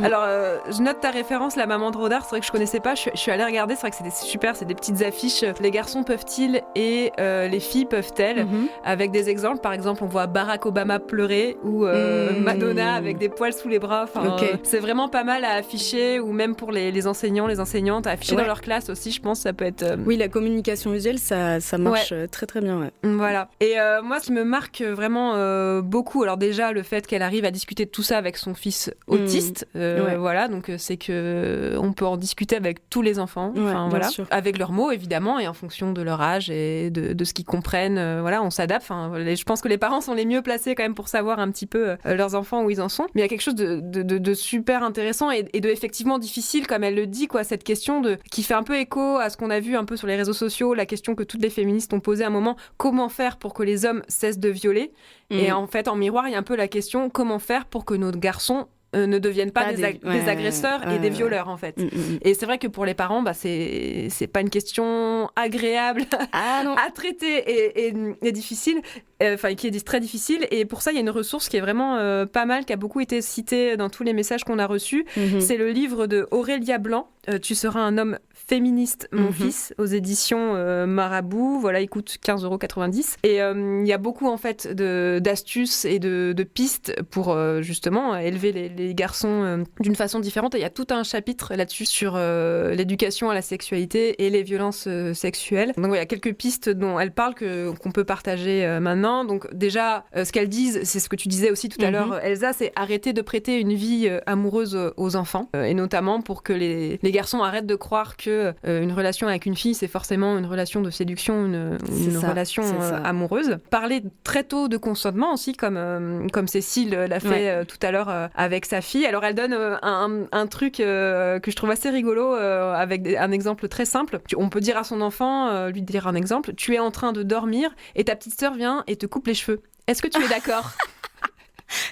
Alors, je note ta référence, la maman de Rodard. C'est vrai que je connaissais pas. Je suis allée regarder. C'est vrai que c'était super. C'est des petites affiches. Les garçons peuvent-ils et les filles peuvent-elles, avec des exemples. Par exemple, on voit Barack Obama pleurer ou Madonna avec des poils sous les bras. Enfin, c'est vraiment pas mal à afficher, ou même pour les enseignants, les enseignantes, à afficher dans leur classe aussi. Je pense que ça peut être. Oui, la communication visuelle, ça marche très très bien. Ouais. Voilà. Et moi, ce qui me marque vraiment beaucoup, alors déjà le fait qu'elle arrive à discuter de tout ça avec son fils autiste, voilà, donc c'est que on peut en discuter avec tous les enfants, voilà, avec leurs mots évidemment et en fonction de leur âge et de ce qu'ils comprennent, voilà, on s'adapte. Je pense que les parents sont les mieux placés quand même pour savoir un petit peu leurs enfants où ils en sont. Mais il y a quelque chose de super intéressant et de effectivement difficile, comme elle le dit, quoi, cette question qui fait un peu écho à ce qu'on a vu un peu sur les réseaux sociaux, la question que toutes les féministes ont posée à un moment. Comment faire pour que les hommes cessent de violer? Et en fait, en miroir, il y a un peu la question comment faire pour que nos garçons ne deviennent pas des agresseurs et des violeurs, en fait. Et c'est vrai que pour les parents, c'est pas une question agréable à traiter et difficile, qui est très difficile. Et pour ça, il y a une ressource qui est vraiment pas mal, qui a beaucoup été citée dans tous les messages qu'on a reçus. C'est le livre de Aurélia Blanc, Tu seras un homme féministe, mon fils, aux éditions Marabout. Voilà, il coûte 15,90 €. Et il y a beaucoup, en fait, d'astuces et de pistes pour justement élever les garçons d'une façon différente. Et il y a tout un chapitre là-dessus sur l'éducation à la sexualité et les violences sexuelles. Donc il y a quelques pistes dont elle parle qu'on peut partager maintenant. Donc déjà, ce qu'elles disent, c'est ce que tu disais aussi tout à l'heure, Elsa, c'est arrêter de prêter une vie amoureuse aux enfants. Et notamment pour que les garçons arrêtent de croire que une relation avec une fille, c'est forcément une relation de séduction, une relation amoureuse. Parler très tôt de consentement aussi, comme Cécile l'a fait tout à l'heure avec sa fille. Alors elle donne un truc que je trouve assez rigolo avec un exemple très simple. On peut dire à son enfant, lui dire un exemple, tu es en train de dormir et ta petite sœur vient et te coupe les cheveux. Est-ce que tu es d'accord?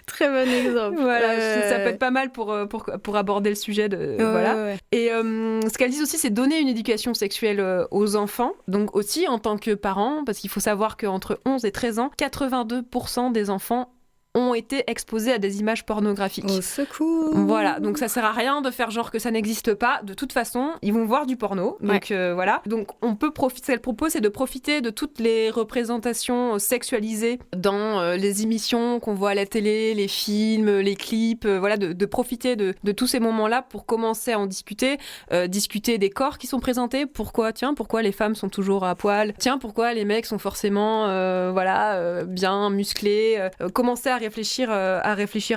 Très bon exemple. Voilà, ça peut être pas mal pour aborder le sujet voilà. Et ce qu'elles disent aussi, c'est donner une éducation sexuelle aux enfants, donc aussi en tant que parents, parce qu'il faut savoir qu'entre 11 et 13 ans, 82% des enfants ont été exposés à des images pornographiques. Au secours. Voilà, donc ça sert à rien de faire genre que ça n'existe pas. De toute façon, ils vont voir du porno. Donc voilà. Donc on peut profiter. Ce qu'elle propose, c'est de profiter de toutes les représentations sexualisées dans les émissions qu'on voit à la télé, les films, les clips. Voilà, de profiter de tous ces moments-là pour commencer à en discuter. Discuter des corps qui sont présentés. Pourquoi les femmes sont toujours à poil? Pourquoi les mecs sont forcément bien musclés? Commencer à réfléchir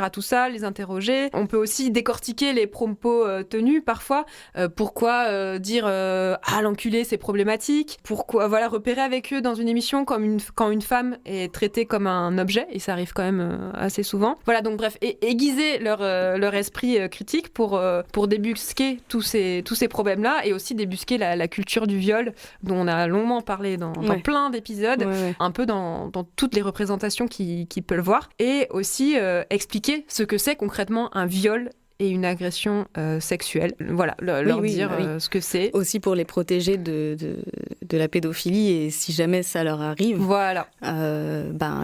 à tout ça, les interroger. On peut aussi décortiquer les propos tenus parfois. Pourquoi dire ah l'enculé c'est problématique. Pourquoi repérer avec eux dans une émission quand une femme est traitée comme un objet, et ça arrive quand même assez souvent. Voilà, donc bref, aiguiser leur esprit critique pour débusquer tous ces problèmes-là, et aussi débusquer la culture du viol dont on a longuement parlé dans plein d'épisodes, un peu dans toutes les représentations qui peuvent le voir, et aussi expliquer ce que c'est concrètement un viol et une agression sexuelle. Voilà, leur dire ce que c'est. Aussi pour les protéger de la pédophilie, et si jamais ça leur arrive, voilà.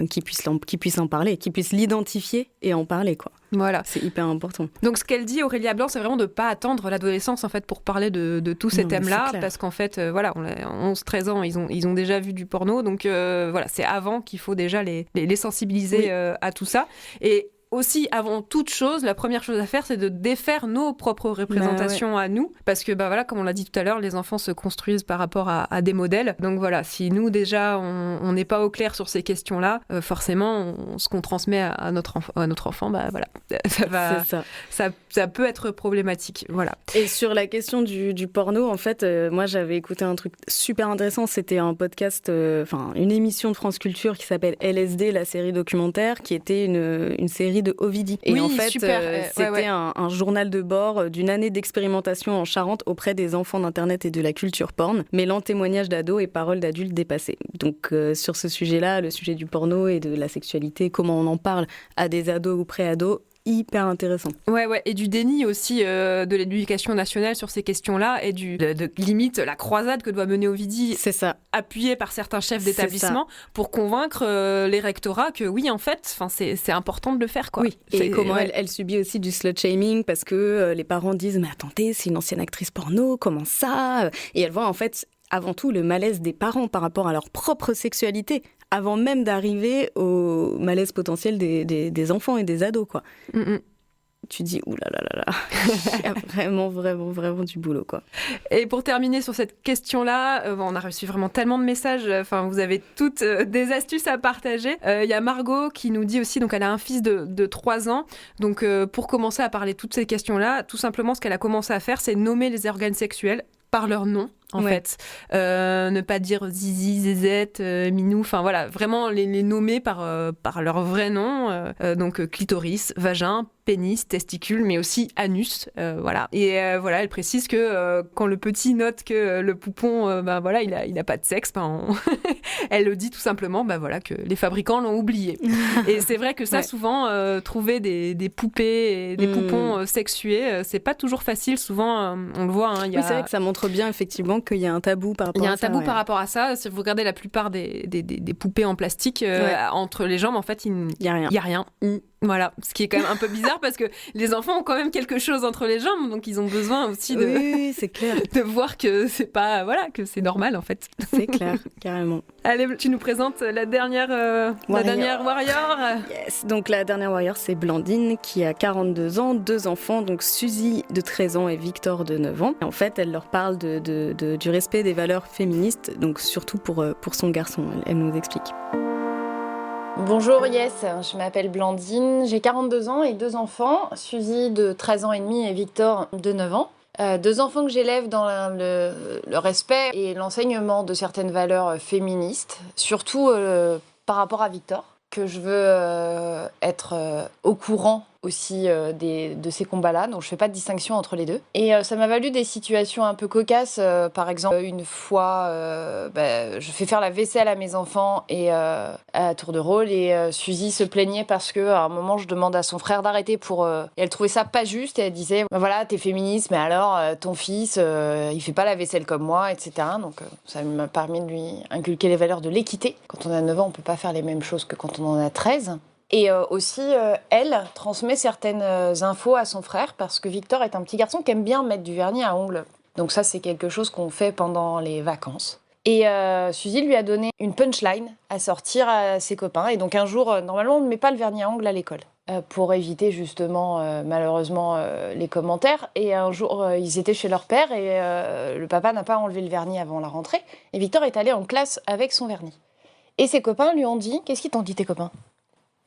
Qu'ils puissent en parler, qu'ils puissent l'identifier et en parler, quoi. Voilà. C'est hyper important. Donc ce qu'elle dit, Aurélia Blanc, c'est vraiment de ne pas attendre l'adolescence en fait, pour parler de tous ces thèmes-là, parce qu'en fait, voilà, on a 11-13 ans, ils ont déjà vu du porno, donc voilà, c'est avant qu'il faut déjà les sensibiliser à tout ça. Et aussi, avant toute chose, la première chose à faire, c'est de défaire nos propres représentations à nous. Parce que, voilà, comme on l'a dit tout à l'heure, les enfants se construisent par rapport à des modèles. Donc voilà, si nous, déjà, on n'est pas au clair sur ces questions-là, forcément, ce qu'on transmet à notre enfant, voilà, ça peut être problématique. Voilà. Et sur la question du porno, en fait, moi, j'avais écouté un truc super intéressant. C'était un podcast, une émission de France Culture qui s'appelle LSD, la série documentaire, qui était une série de Ovidie. Et en fait, c'était un journal de bord d'une année d'expérimentation en Charente auprès des enfants d'Internet et de la culture porn, mêlant témoignages d'ados et paroles d'adultes dépassés. Donc, sur ce sujet-là, le sujet du porno et de la sexualité, comment on en parle à des ados ou pré-ados, hyper intéressant. Ouais, et du déni aussi de l'éducation nationale sur ces questions-là, et de limite la croisade que doit mener Ovidie, c'est ça, appuyée par certains chefs d'établissement, pour convaincre les rectorats que oui, en fait, c'est important de le faire, quoi. Oui. Et comment elle subit aussi du slut-shaming, parce que les parents disent mais attendez, c'est une ancienne actrice porno, comment ça ? Et elle voit en fait avant tout le malaise des parents par rapport à leur propre sexualité, avant même d'arriver au malaise potentiel des enfants et des ados, quoi. Tu dis, oulala, il y a vraiment du boulot, quoi. Et pour terminer sur cette question-là, on a reçu vraiment tellement de messages, vous avez toutes des astuces à partager. Il y a Margot qui nous dit aussi, donc elle a un fils de 3 ans, donc pour commencer à parler de toutes ces questions-là, tout simplement ce qu'elle a commencé à faire, c'est nommer les organes sexuels par leur nom. En fait, ne pas dire zizi, zézette, minou, voilà, vraiment les nommer par leur vrai nom, donc clitoris, vagin, pénis, testicule, mais aussi anus, voilà. Et elle précise que quand le petit note que le poupon, il a pas de sexe, elle le dit tout simplement, que les fabricants l'ont oublié. Et c'est vrai que ça, souvent, trouver des poupées et des poupons sexués, c'est pas toujours facile. Souvent, on le voit. C'est vrai que ça montre bien effectivement qu'il y a un tabou par rapport à ça. Il y a un tabou par rapport à ça. Si vous regardez la plupart des poupées en plastique, entre les jambes, en fait, il n'y a rien. Voilà, ce qui est quand même un peu bizarre parce que les enfants ont quand même quelque chose entre les jambes, donc ils ont besoin aussi oui, c'est clair. de voir que c'est pas, que c'est normal en fait. C'est clair, carrément. Allez, tu nous présentes la dernière warrior. Yes, donc la dernière warrior, c'est Blandine qui a 42 ans, 2 enfants, donc Suzy de 13 ans et Victor de 9 ans. Et en fait, elle leur parle du respect des valeurs féministes, donc surtout pour son garçon. Elle nous explique. Bonjour Yes, je m'appelle Blandine, j'ai 42 ans et 2 enfants, Suzy de 13 ans et demi et Victor de 9 ans. 2 enfants que j'élève dans le respect et l'enseignement de certaines valeurs féministes, surtout par rapport à Victor, que je veux être au courant aussi de ces combats-là, donc je fais pas de distinction entre les deux. Et ça m'a valu des situations un peu cocasses, par exemple une fois je fais faire la vaisselle à mes enfants et à tour de rôle, et Suzy se plaignait parce que à un moment je demande à son frère d'arrêter et elle trouvait ça pas juste, et elle disait voilà, t'es féministe mais alors ton fils il fait pas la vaisselle comme moi, etc. Donc ça m'a permis de lui inculquer les valeurs de l'équité. Quand on a 9 ans, on peut pas faire les mêmes choses que quand on en a 13. Et aussi, elle transmet certaines infos à son frère, parce que Victor est un petit garçon qui aime bien mettre du vernis à ongles. Donc ça, c'est quelque chose qu'on fait pendant les vacances. Et Suzy lui a donné une punchline à sortir à ses copains. Et donc un jour, normalement, on ne met pas le vernis à ongles à l'école, pour éviter justement, malheureusement, les commentaires. Et un jour, ils étaient chez leur père, et le papa n'a pas enlevé le vernis avant la rentrée. Et Victor est allé en classe avec son vernis. Et ses copains lui ont dit « Qu'est-ce qu'ils t'ont dit, tes copains ?»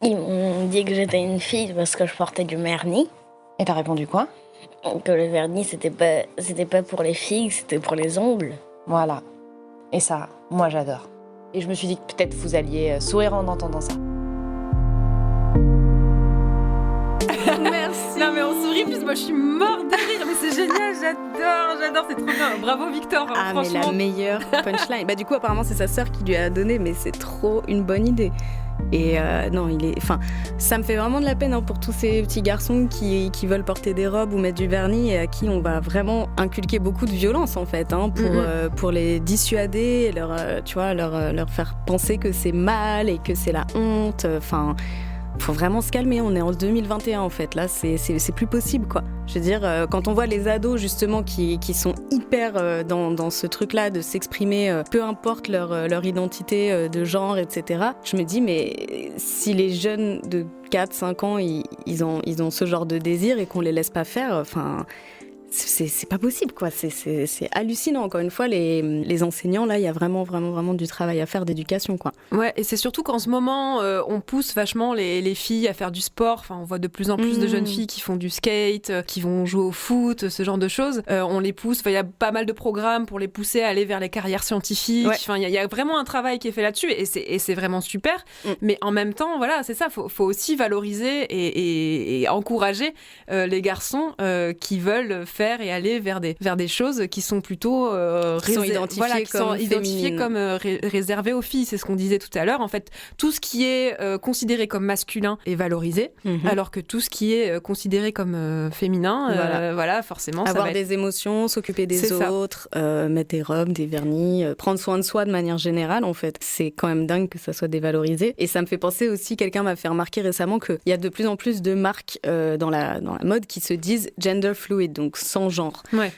Ils m'ont dit que j'étais une fille parce que je portais du vernis. Et t'as répondu quoi? Que le vernis, c'était pas pour les filles, c'était pour les ongles. Voilà. Et ça, moi j'adore. Et je me suis dit que peut-être vous alliez sourire en entendant ça. Merci. Non mais on sourit plus, moi je suis morte de rire, mais c'est génial, j'adore, c'est trop bien. Bravo Victor, Ah mais franchement. la meilleure punchline. Bah du coup apparemment c'est sa sœur qui lui a donné, mais c'est trop une bonne idée. Et non, ça me fait vraiment de la peine pour tous ces petits garçons qui veulent porter des robes ou mettre du vernis et à qui on va vraiment inculquer beaucoup de violence en fait, pour les dissuader, leur faire penser que c'est mal et que c'est la honte. Enfin, faut vraiment se calmer. On est en 2021 en fait. Là, c'est plus possible quoi. Je veux dire, quand on voit les ados justement qui sont hyper dans ce truc-là de s'exprimer, peu importe leur identité de genre, etc. Je me dis mais si les jeunes de 4-5 ans ils ont ce genre de désir et qu'on les laisse pas faire, enfin. C'est pas possible, quoi. C'est hallucinant. Encore une fois, les enseignants, là, il y a vraiment du travail à faire d'éducation, quoi. Ouais, et c'est surtout qu'en ce moment, on pousse vachement les filles à faire du sport. Enfin, on voit de plus en plus de jeunes filles qui font du skate, qui vont jouer au foot, ce genre de choses. On les pousse. Enfin, il y a pas mal de programmes pour les pousser à aller vers les carrières scientifiques. Ouais. Enfin, il y a vraiment un travail qui est fait là-dessus, et c'est vraiment super. Mais en même temps, voilà, c'est ça. Faut aussi valoriser et encourager les garçons qui veulent faire et aller vers des choses qui sont plutôt identifiées comme réservées aux filles. C'est ce qu'on disait tout à l'heure. En fait, tout ce qui est considéré comme masculin est valorisé, alors que tout ce qui est considéré comme féminin, forcément, avoir des émotions, s'occuper des autres, mettre des robes, des vernis, prendre soin de soi de manière générale, en fait. C'est quand même dingue que ça soit dévalorisé. Et ça me fait penser aussi, quelqu'un m'a fait remarquer récemment qu'il y a de plus en plus de marques dans la mode qui se disent gender fluid, donc sans genre. Ouais.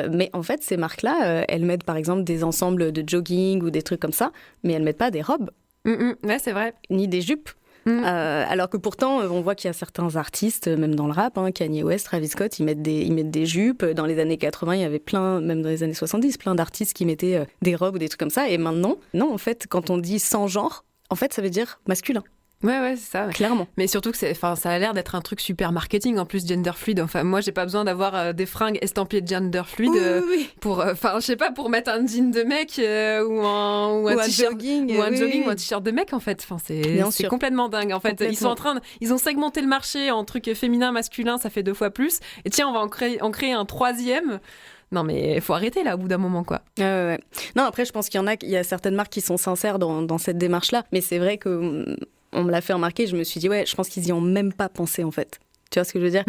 Mais en fait, ces marques-là, elles mettent par exemple des ensembles de jogging ou des trucs comme ça, mais elles mettent pas des robes. Ouais, c'est vrai. Ni des jupes. Alors que pourtant, on voit qu'il y a certains artistes, même dans le rap, Kanye West, Travis Scott, ils mettent des jupes. Dans les années 80, il y avait plein, même dans les années 70, plein d'artistes qui mettaient des robes ou des trucs comme ça. Et maintenant, non, en fait, quand on dit sans genre, en fait, ça veut dire masculin. Ouais, c'est ça. Ouais. Clairement. Mais surtout que ça a l'air d'être un truc super marketing, en plus, gender fluid. Enfin, moi, j'ai pas besoin d'avoir des fringues estampillées de gender fluid pour, je sais pas, pour mettre un jean de mec ou un t-shirt jogging, ou un jogging ou un t-shirt de mec, en fait. Enfin, c'est complètement dingue. En fait, ils ont segmenté le marché en trucs féminin, masculin, ça fait 2 fois plus. Et tiens, on va en créer un 3e. Non mais il faut arrêter là au bout d'un moment quoi. Ouais. Non, après je pense qu'il y a certaines marques qui sont sincères dans cette démarche-là, mais c'est vrai que on me l'a fait remarquer, je me suis dit ouais, je pense qu'ils y ont même pas pensé en fait. Tu vois ce que je veux dire ?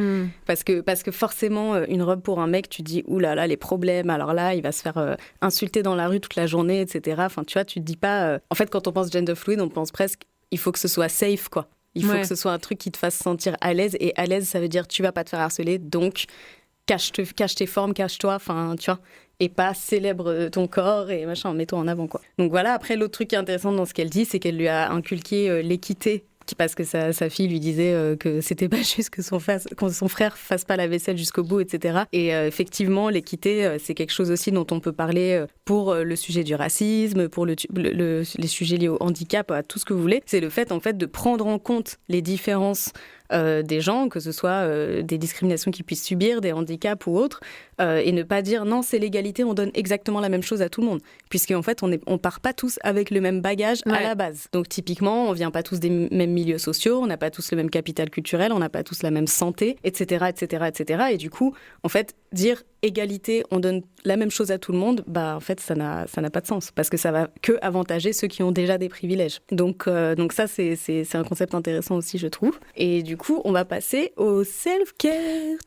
Parce que forcément, une robe pour un mec, tu te dis, oulala, les problèmes, alors là, il va se faire insulter dans la rue toute la journée, etc. Enfin, tu vois, tu te dis pas... En fait, quand on pense gender fluid, on pense presque, il faut que ce soit safe, quoi. Il faut que ce soit un truc qui te fasse sentir à l'aise. Et à l'aise, ça veut dire, tu vas pas te faire harceler, donc cache tes formes, cache-toi, enfin, tu vois. Et pas célèbre ton corps et machin, mets-toi en avant, quoi. Donc voilà, après, l'autre truc qui est intéressant dans ce qu'elle dit, c'est qu'elle lui a inculqué l'équité, parce que sa fille lui disait que c'était pas juste que son frère fasse pas la vaisselle jusqu'au bout, etc. Et effectivement, l'équité, c'est quelque chose aussi dont on peut parler pour le sujet du racisme, pour les sujets liés au handicap, à tout ce que vous voulez. C'est le fait, en fait, de prendre en compte les différences des gens, que ce soit des discriminations qu'ils puissent subir, des handicaps ou autres, et ne pas dire non, c'est l'égalité, on donne exactement la même chose à tout le monde. Puisqu'en fait, on part pas tous avec le même bagage à la base. Donc typiquement, on vient pas tous des mêmes milieux sociaux, on n'a pas tous le même capital culturel, on n'a pas tous la même santé, etc., etc., etc. Et du coup, en fait, dire égalité, on donne la même chose à tout le monde, bah en fait, ça n'a pas de sens. Parce que ça va que avantager ceux qui ont déjà des privilèges. Donc ça, c'est un concept intéressant aussi, je trouve. Et du coup, on va passer au self-care.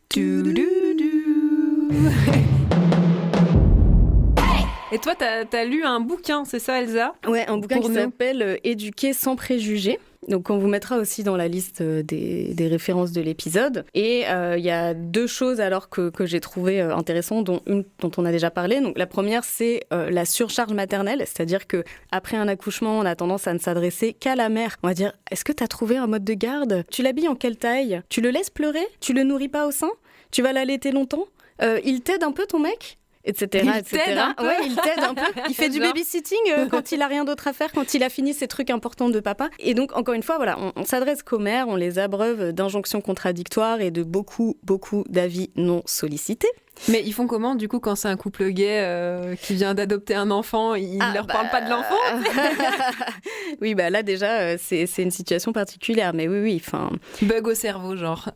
Et toi, t'as lu un bouquin, c'est ça, Elsa ? Ouais, un bouquin qui s'appelle « Éduquer sans préjugés ». Donc, on vous mettra aussi dans la liste des références de l'épisode. Et il y a 2 choses alors que j'ai trouvées intéressantes, dont une dont on a déjà parlé. Donc, la première, c'est la surcharge maternelle. C'est-à-dire qu'après un accouchement, on a tendance à ne s'adresser qu'à la mère. On va dire, est-ce que tu as trouvé un mode de garde ? Tu l'habilles en quelle taille ? Tu le laisses pleurer ? Tu le nourris pas au sein ? Tu vas l'allaiter longtemps ? Il t'aide un peu ton mec ? etc. Ouais, il t'aide un peu. Il fait du babysitting quand il a rien d'autre à faire, quand il a fini ses trucs importants de papa. Et donc, encore une fois, voilà, on s'adresse qu'aux mères, on les abreuve d'injonctions contradictoires et de beaucoup d'avis non sollicités. Mais ils font comment, du coup, quand c'est un couple gay qui vient d'adopter un enfant, ils leur parlent pas de l'enfant? Oui, là, déjà, c'est une situation particulière, mais oui, enfin... Bug au cerveau, genre.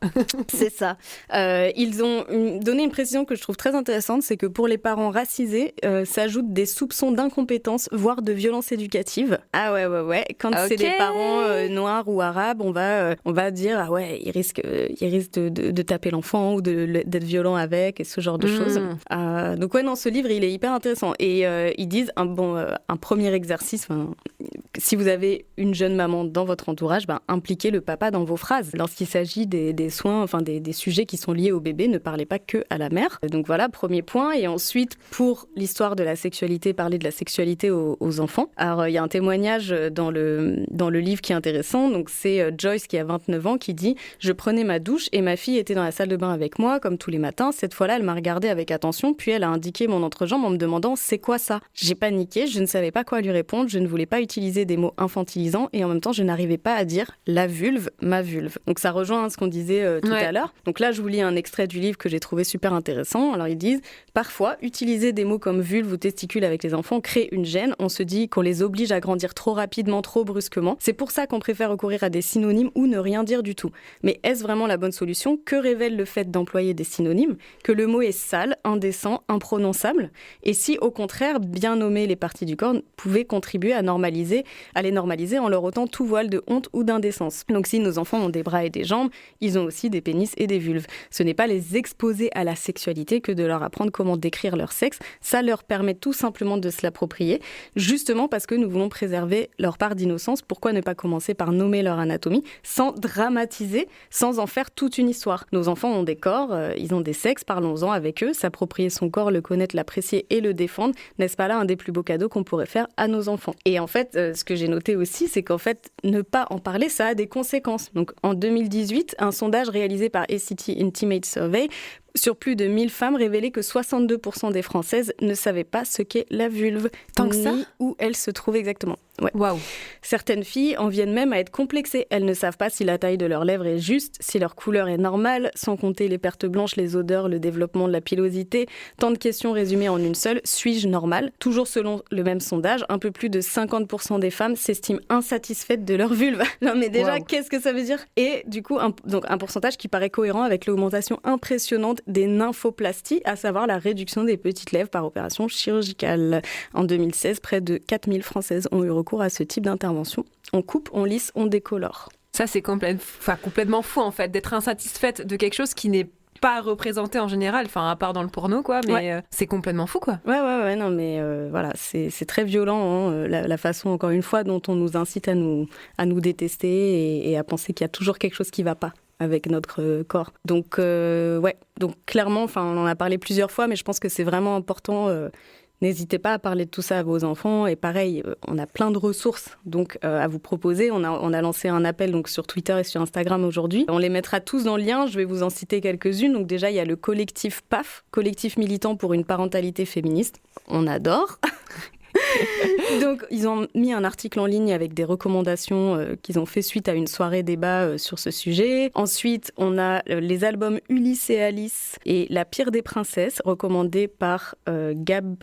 C'est ça. Ils ont donné une précision que je trouve très intéressante, c'est que pour les parents racisés, s'ajoutent des soupçons d'incompétence, voire de violence éducative. Ah ouais. Quand c'est des parents noirs ou arabes, on va dire, ah ouais, il risque de taper l'enfant ou d'être violent avec, et ce genre de choses. Donc ouais, non, ce livre, il est hyper intéressant. Et ils disent, un premier exercice, si vous avez une jeune maman dans votre entourage, impliquez le papa dans vos phrases. Lorsqu'il s'agit des soins, des sujets qui sont liés au bébé, ne parlez pas que à la mère. Donc voilà, premier point. Et ensuite, pour l'histoire de la sexualité, parler de la sexualité aux enfants. Alors, il y a un témoignage dans le livre qui est intéressant. Donc, c'est Joyce qui a 29 ans qui dit « Je prenais ma douche et ma fille était dans la salle de bain avec moi, comme tous les matins. Cette fois-là, elle m'a regardée avec attention, puis elle a indiqué mon entrejambe en me demandant « C'est quoi ça ?» J'ai paniqué, je ne savais pas quoi lui répondre, je ne voulais pas utiliser des mots infantilisants et en même temps, je n'arrivais pas à dire « la vulve, ma vulve ». Donc, ça rejoint ce qu'on disait tout à l'heure. Donc là, je vous lis un extrait du livre que j'ai trouvé super intéressant. Alors, ils disent « Parfois, utiliser des mots comme vulve ou testicule avec les enfants crée une gêne. On se dit qu'on les oblige à grandir trop rapidement, trop brusquement. C'est pour ça qu'on préfère recourir à des synonymes ou ne rien dire du tout. Mais est-ce vraiment la bonne solution ? Que révèle le fait d'employer des synonymes ? Que le mot est sale, indécent, imprononçable ? Et si, au contraire, bien nommer les parties du corps pouvait contribuer à les normaliser en leur ôtant tout voile de honte ou d'indécence. Donc si nos enfants ont des bras et des jambes, ils ont aussi des pénis et des vulves. Ce n'est pas les exposer à la sexualité que de leur apprendre comment décrire leur sexe. Ça leur permet tout simplement de se l'approprier, justement parce que nous voulons préserver leur part d'innocence. Pourquoi ne pas commencer par nommer leur anatomie sans dramatiser, sans en faire toute une histoire ? Nos enfants ont des corps, ils ont des sexes, parlons-en avec eux. S'approprier son corps, le connaître, l'apprécier et le défendre, n'est-ce pas là un des plus beaux cadeaux qu'on pourrait faire à nos enfants ? Et en fait, ce que j'ai noté aussi, c'est qu'en fait, ne pas en parler, ça a des conséquences. Donc en 2018, un sondage réalisé par ACT Intimate Survey sur plus de 1000 femmes révélait que 62% des Françaises ne savaient pas ce qu'est la vulve, ni où elle se trouve exactement. Ouais. Waouh. Certaines filles en viennent même à être complexées. Elles ne savent pas si la taille de leurs lèvres est juste, si leur couleur est normale, sans compter les pertes blanches, les odeurs, le développement de la pilosité. Tant de questions résumées en une seule. Suis-je normale ? Toujours selon le même sondage, un peu plus de 50% des femmes s'estiment insatisfaites de leur vulve. Non mais déjà, Qu'est-ce que ça veut dire ? Et du coup, un pourcentage qui paraît cohérent avec l'augmentation impressionnante des nymphoplasties, à savoir la réduction des petites lèvres par opération chirurgicale. En 2016, près de 4000 Françaises ont eu recours à ce type d'intervention. On coupe, on lisse, on décolore. Ça, c'est complètement fou, en fait, d'être insatisfaite de quelque chose qui n'est pas représenté en général, à part dans le porno, quoi, mais c'est complètement fou, quoi. Ouais, non, mais voilà, c'est très violent, la façon, encore une fois, dont on nous incite à nous détester et à penser qu'il y a toujours quelque chose qui ne va pas avec notre corps. Donc, donc clairement, on en a parlé plusieurs fois, mais je pense que c'est vraiment important. N'hésitez pas à parler de tout ça à vos enfants. Et pareil, on a plein de ressources donc, à vous proposer. On a lancé un appel donc, sur Twitter et sur Instagram aujourd'hui. On les mettra tous dans le lien. Je vais vous en citer quelques-unes. Donc déjà, il y a le collectif PAF, collectif militant pour une parentalité féministe. On adore. Donc, ils ont mis un article en ligne avec des recommandations qu'ils ont fait suite à une soirée débat sur ce sujet. Ensuite, on a les albums Ulysse et Alice et La pire des princesses, recommandés par Gab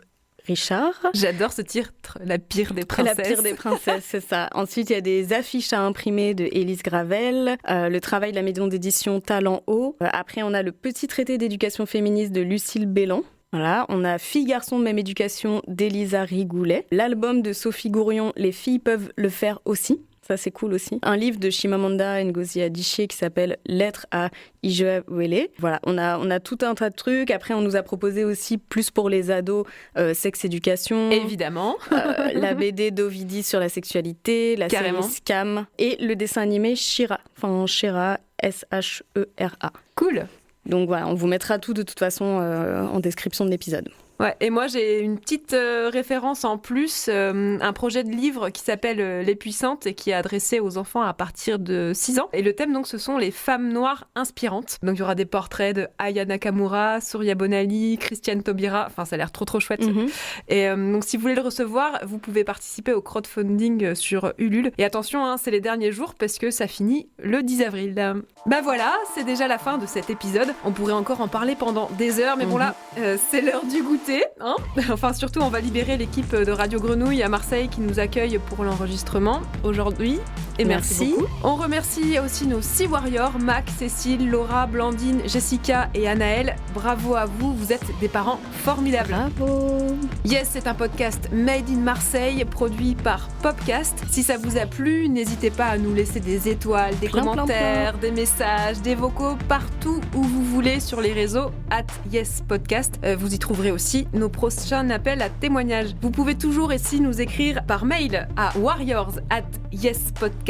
Richard. J'adore ce titre, La pire des princesses. La pire des princesses, c'est ça. Ensuite, il y a des affiches à imprimer de Élise Gravel, le travail de la maison d'édition Talent Haut. Après, on a le petit traité d'éducation féministe de Lucille Bélan. Voilà, on a Filles, garçons, même éducation d'Elisa Rigoulet. L'album de Sophie Gourion, Les filles peuvent le faire aussi. Ça, c'est cool aussi. Un livre de Chimamanda Ngozi Adichie qui s'appelle Lettres à Ijewele. Voilà, on a tout un tas de trucs. Après, on nous a proposé aussi, plus pour les ados, sexe éducation. Évidemment. La BD d'Ovidie sur la sexualité, la série Scam et le dessin animé Shira. Shira, S-H-E-R-A. Cool. Donc voilà, on vous mettra tout de toute façon en description de l'épisode. Ouais, et moi j'ai une petite référence en plus, un projet de livre qui s'appelle Les Puissantes et qui est adressé aux enfants à partir de 6 ans. Et le thème donc ce sont les femmes noires inspirantes. Donc il y aura des portraits de Aya Nakamura, Surya Bonali, Christiane Taubira, enfin ça a l'air trop chouette. Et donc si vous voulez le recevoir, vous pouvez participer au crowdfunding sur Ulule. Et attention, hein, c'est les derniers jours parce que ça finit le 10 avril. Bah voilà, c'est déjà la fin de cet épisode. On pourrait encore en parler pendant des heures, mais bon là, c'est l'heure du goûter. Hein, enfin surtout on va libérer l'équipe de Radio Grenouille à Marseille qui nous accueille pour l'enregistrement aujourd'hui et merci. On remercie aussi nos 6 warriors, Mac, Cécile, Laura, Blandine, Jessica et Anaëlle. Bravo à vous, vous êtes des parents formidables. Bravo. Yes, c'est un podcast Made in Marseille produit par Popcast. Si ça vous a plu, n'hésitez pas à nous laisser des étoiles, des commentaires, des messages, des vocaux partout où vous voulez sur les réseaux @yespodcast. Vous y trouverez aussi nos prochains appels à témoignages. Vous pouvez toujours aussi nous écrire par mail à warriors@yespodcast.fr.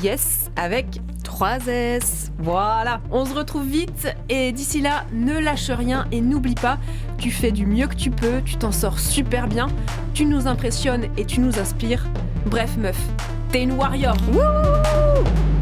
Yes avec 3 S. Voilà, on se retrouve vite et d'ici là, ne lâche rien et n'oublie pas, tu fais du mieux que tu peux, tu t'en sors super bien, tu nous impressionnes et tu nous inspires. Bref meuf, t'es une warrior. Wouhou!